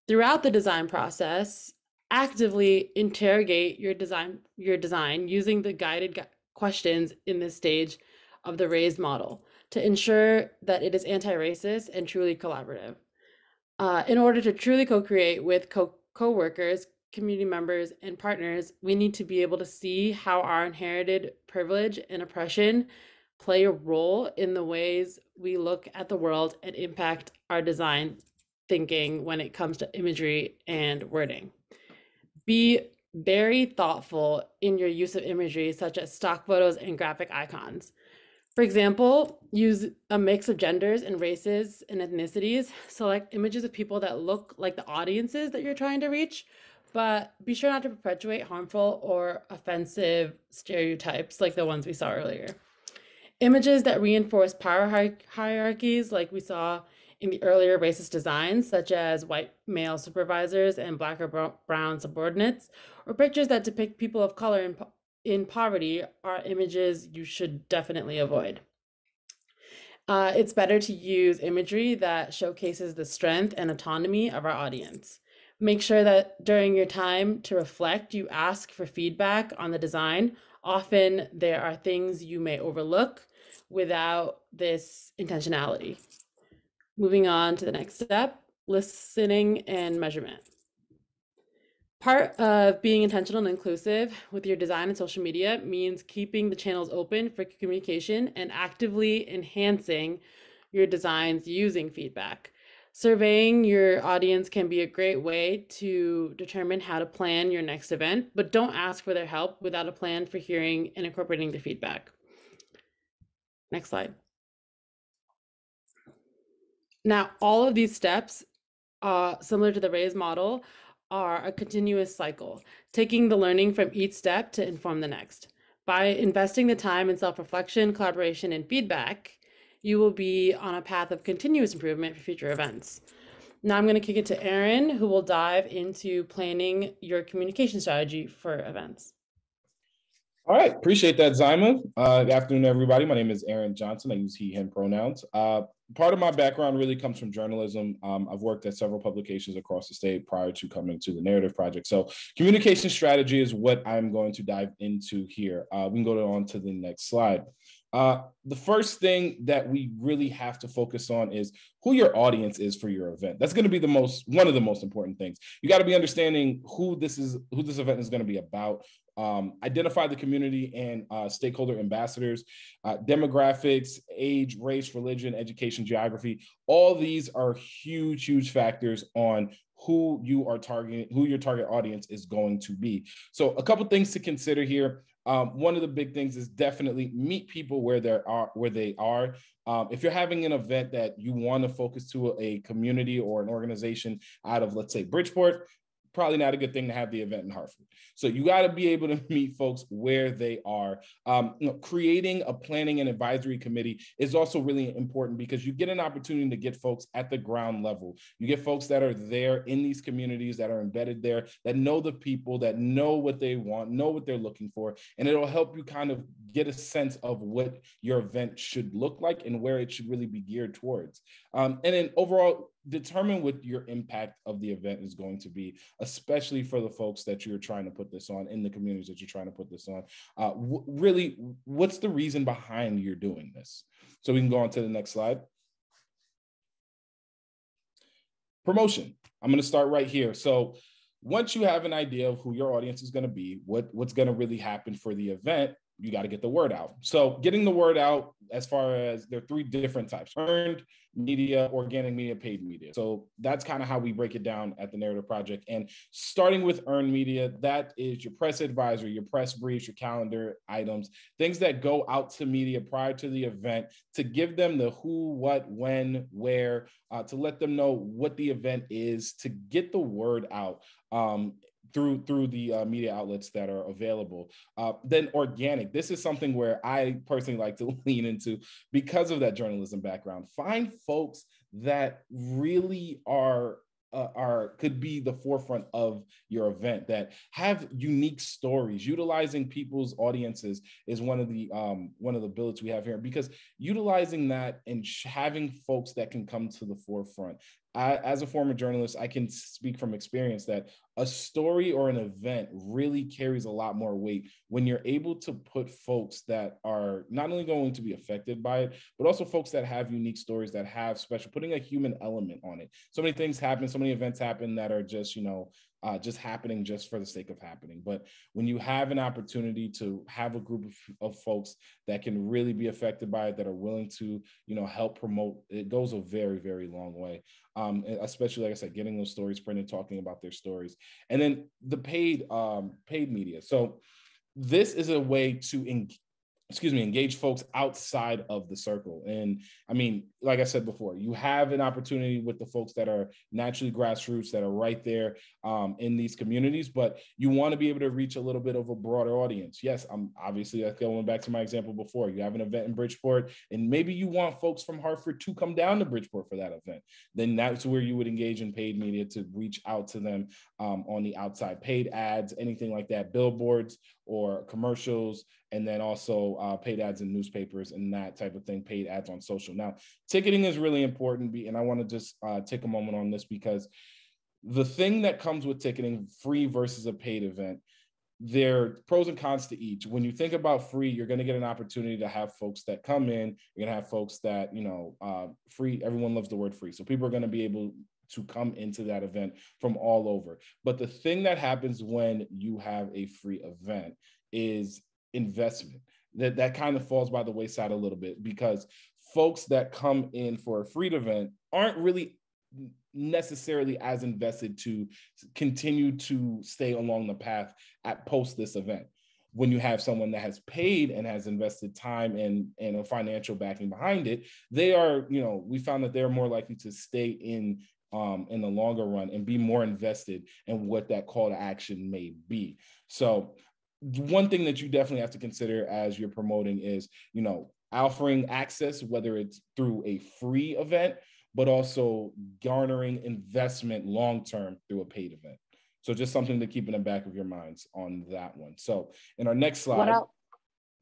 Throughout the design process, actively interrogate your design using the guided questions in this stage of the RAISE model to ensure that it is anti-racist and truly collaborative. In order to truly co-create with co-workers, community members, and partners, we need to be able to see how our inherited privilege and oppression play a role in the ways we look at the world and impact our design thinking when it comes to imagery and wording. Be very thoughtful in your use of imagery, such as stock photos and graphic icons. For example, use a mix of genders and races and ethnicities. Select images of people that look like the audiences that you're trying to reach, but be sure not to perpetuate harmful or offensive stereotypes like the ones we saw earlier. Images that reinforce power hierarchies like we saw in the earlier racist designs, such as white male supervisors and Black or brown subordinates, or pictures that depict people of color in poverty, are images you should definitely avoid. It's better to use imagery that showcases the strength and autonomy of our audience. Make sure that during your time to reflect, you ask for feedback on the design. Often there are things you may overlook without this intentionality. Moving on to the next step, listening and measurement. Part of being intentional and inclusive with your design and social media means keeping the channels open for communication and actively enhancing your designs using feedback. Surveying your audience can be a great way to determine how to plan your next event, but don't ask for their help without a plan for hearing and incorporating their feedback. Next slide. Now, all of these steps, similar to the RAISE model, are a continuous cycle, taking the learning from each step to inform the next. By investing the time in self-reflection, collaboration, and feedback, you will be on a path of continuous improvement for future events. Now I'm going to kick it to Erin, who will dive into planning your communication strategy for events. All right, appreciate that, Zyma. Good afternoon, everybody. My name is Aaron Johnson. I use he, him pronouns. Part of my background really comes from journalism. I've worked at several publications across the state prior to coming to the Narrative Project. So communication strategy is what I'm going to dive into here. We can go on to the next slide. The first thing that we really have to focus on is who your audience is for your event. That's going to be one of the most important things. You got to be understanding who this event is going to be about. Identify the community and stakeholder ambassadors, demographics, age, race, religion, education, geography. All these are huge factors on who your target audience is going to be. So a couple things to consider here. One of the big things is definitely meet people where they are. If you're having an event that you want to focus to a community or an organization out of, let's say, Bridgeport, probably not a good thing to have the event in Hartford. So you got to be able to meet folks where they are. Creating a planning and advisory committee is also really important because you get an opportunity to get folks at the ground level. You get folks that are there in these communities, that are embedded there, that know the people, that know what they want, know what they're looking for, and it'll help you kind of get a sense of what your event should look like and where it should really be geared towards. And then overall, determine what your impact of the event is going to be, especially for the folks that you're trying to put this on, in the communities that you're trying to put this on. Really, what's the reason behind you're doing this? So we can go on to the next slide. Promotion. I'm going to start right here. So once you have an idea of who your audience is going to be, what's going to really happen for the event, you got to get the word out. So getting the word out, as far as there are 3 different types: earned media, organic media, paid media. So that's kind of how we break it down at the Narrative Project. And starting with earned media, that is your press advisory, your press briefs, your calendar items, things that go out to media prior to the event to give them the who, what, when, where, to let them know what the event is, to get the word out through the media outlets that are available. Then organic. This is something where I personally like to lean into because of that journalism background. Find folks that really could be the forefront of your event, that have unique stories. Utilizing people's audiences is one of the billets we have here, because utilizing that and having folks that can come to the forefront. As a former journalist, I can speak from experience that a story or an event really carries a lot more weight when you're able to put folks that are not only going to be affected by it, but also folks that have unique stories, that have putting a human element on it. So many things happen, so many events happen that are just, just happening just for the sake of happening. But when you have an opportunity to have a group of folks that can really be affected by it, that are willing to, help promote, it goes a very, very long way. Especially, like I said, getting those stories printed, talking about their stories. And then the paid media. So this is a way to engage folks outside of the circle. And I mean, like I said before, you have an opportunity with the folks that are naturally grassroots, that are right there in these communities, but you want to be able to reach a little bit of a broader audience. Yes, I'm obviously going back to my example before. You have an event in Bridgeport, and maybe you want folks from Hartford to come down to Bridgeport for that event. Then that's where you would engage in paid media to reach out to them on the outside. Paid ads, anything like that, billboards or commercials, and then also paid ads in newspapers and that type of thing, paid ads on social. Now, ticketing is really important, and I want to just take a moment on this, because the thing that comes with ticketing, free versus a paid event, there are pros and cons to each. When you think about free, you're going to get an opportunity to have folks that come in. You're going to have folks that, free, everyone loves the word free. So people are going to be able to come into that event from all over. But the thing that happens when you have a free event is investment. That kind of falls by the wayside a little bit, because folks that come in for a free event aren't really necessarily as invested to continue to stay along the path at post this event. When you have someone that has paid and has invested time and a financial backing behind it, they are, we found that they're more likely to stay in the longer run and be more invested in what that call to action may be. So one thing that you definitely have to consider as you're promoting is, offering access, whether it's through a free event, but also garnering investment long-term through a paid event. So just something to keep in the back of your minds on that one. So in our next slide.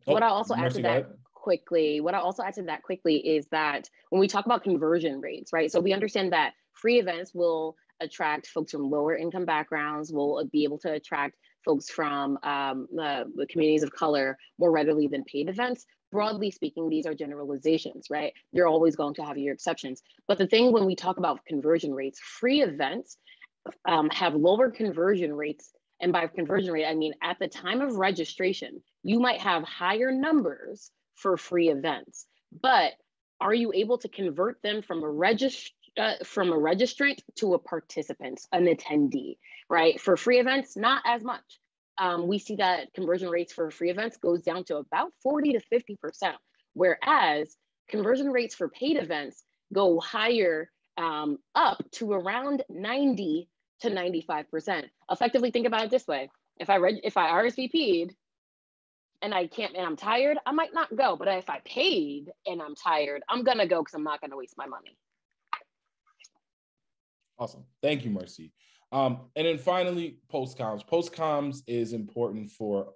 What I'll also add to that quickly is that when we talk about conversion rates, right? So we understand that free events will attract folks from lower income backgrounds, will be able to attract folks from the communities of color more readily than paid events. Broadly speaking, these are generalizations, right? You're always going to have your exceptions. But the thing when we talk about conversion rates, free events have lower conversion rates. And by conversion rate, I mean at the time of registration, you might have higher numbers for free events, but are you able to convert them from a registrant to a participant, an attendee, right? For free events, not as much. We see that conversion rates for free events goes down to about 40 to 50%, whereas conversion rates for paid events go higher, up to around 90 to 95%. Effectively, think about it this way: if I RSVP'd and I'm tired, I might not go. But if I paid and I'm tired, I'm gonna go because I'm not gonna waste my money. Awesome. Thank you, Mercy. And then finally, post-comms. Post-comms is important for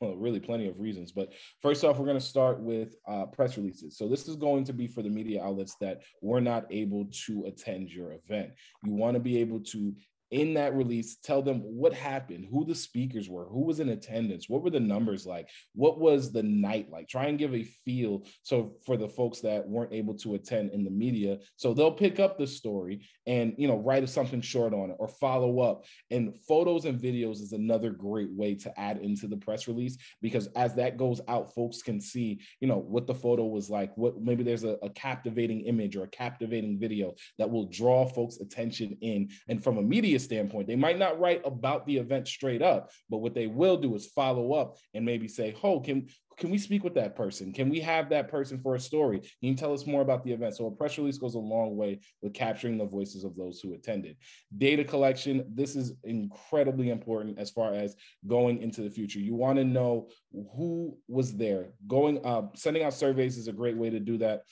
really plenty of reasons. But first off, we're going to start with press releases. So this is going to be for the media outlets that were not able to attend your event. You want to be able to, in that release, tell them what happened, who the speakers were, who was in attendance, what were the numbers like, what was the night like. Try and give a feel so for the folks that weren't able to attend in the media, so they'll pick up the story and write something short on it or follow up. And photos and videos is another great way to add into the press release, because as that goes out, folks can see what the photo was like, what maybe there's a captivating image or a captivating video that will draw folks' attention in. And from a media standpoint, they might not write about the event straight up, but what they will do is follow up and maybe say, oh, can we speak with that person? Can we have that person for a story? Can you tell us more about the event? So a press release goes a long way with capturing the voices of those who attended. Data collection, this is incredibly important as far as going into the future. You want to know who was there. Sending out surveys is a great way to do that.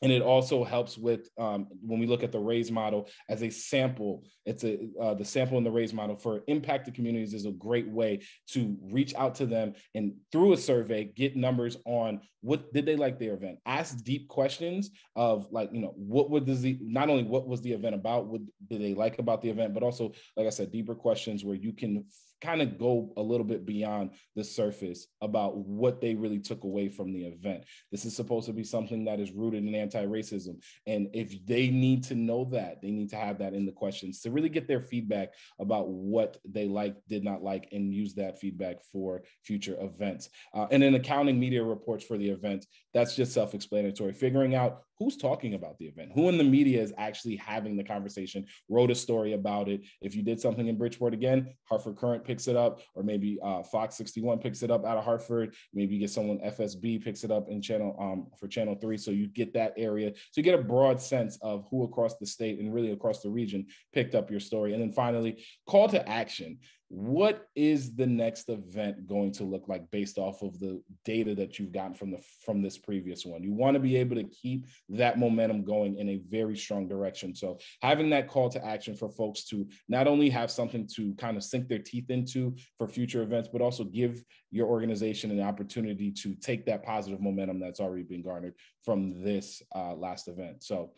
And it also helps with when we look at the RAISE model as a sample. It's the sample in the RAISE model for impacted communities is a great way to reach out to them and through a survey get numbers on what did they like their event. Ask deep questions of what would not only what was the event about, what did they like about the event, but also, like I said, deeper questions where you can kind of go a little bit beyond the surface about what they really took away from the event. This is supposed to be something that is rooted in anti-racism. And if they need to know that, they need to have that in the questions to really get their feedback about what they did not like, and use that feedback for future events. And then accounting media reports for the event, that's just self-explanatory. Figuring out who's talking about the event, who in the media is actually having the conversation, wrote a story about it. If you did something in Bridgeport, again, Hartford Current picks it up, or maybe Fox 61 picks it up out of Hartford. Maybe you get someone, FSB picks it up in for Channel 3. So you get that area. So you get a broad sense of who across the state and really across the region picked up your story. And then finally, call to action. What is the next event going to look like based off of the data that you've gotten from this previous one? You want to be able to keep that momentum going in a very strong direction. So having that call to action for folks to not only have something to kind of sink their teeth into for future events, but also give your organization an opportunity to take that positive momentum that's already been garnered from this last event. So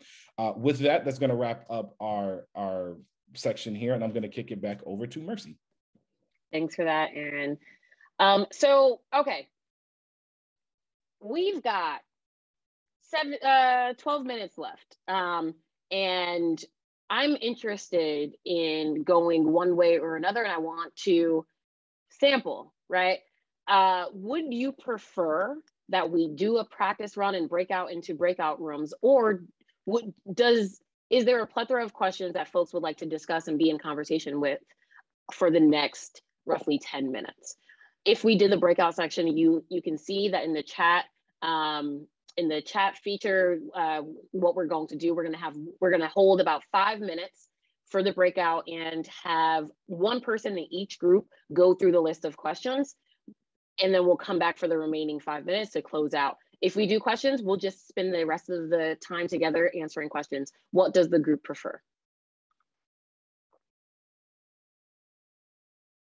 with that, that's going to wrap up our section here, and I'm going to kick it back over to Mercy. Thanks for that, Aaron. Okay, we've got 12 minutes left, and I'm interested in going one way or another, and I want to sample, right? Would you prefer that we do a practice run and break out into breakout rooms, or is there a plethora of questions that folks would like to discuss and be in conversation with for the next roughly 10 minutes? If we did the breakout section, you can see that in the chat feature, what we're going to do, we're going to hold about 5 minutes for the breakout and have one person in each group go through the list of questions. And then we'll come back for the remaining 5 minutes to close out. If we do questions, we'll just spend the rest of the time together answering questions. What does the group prefer?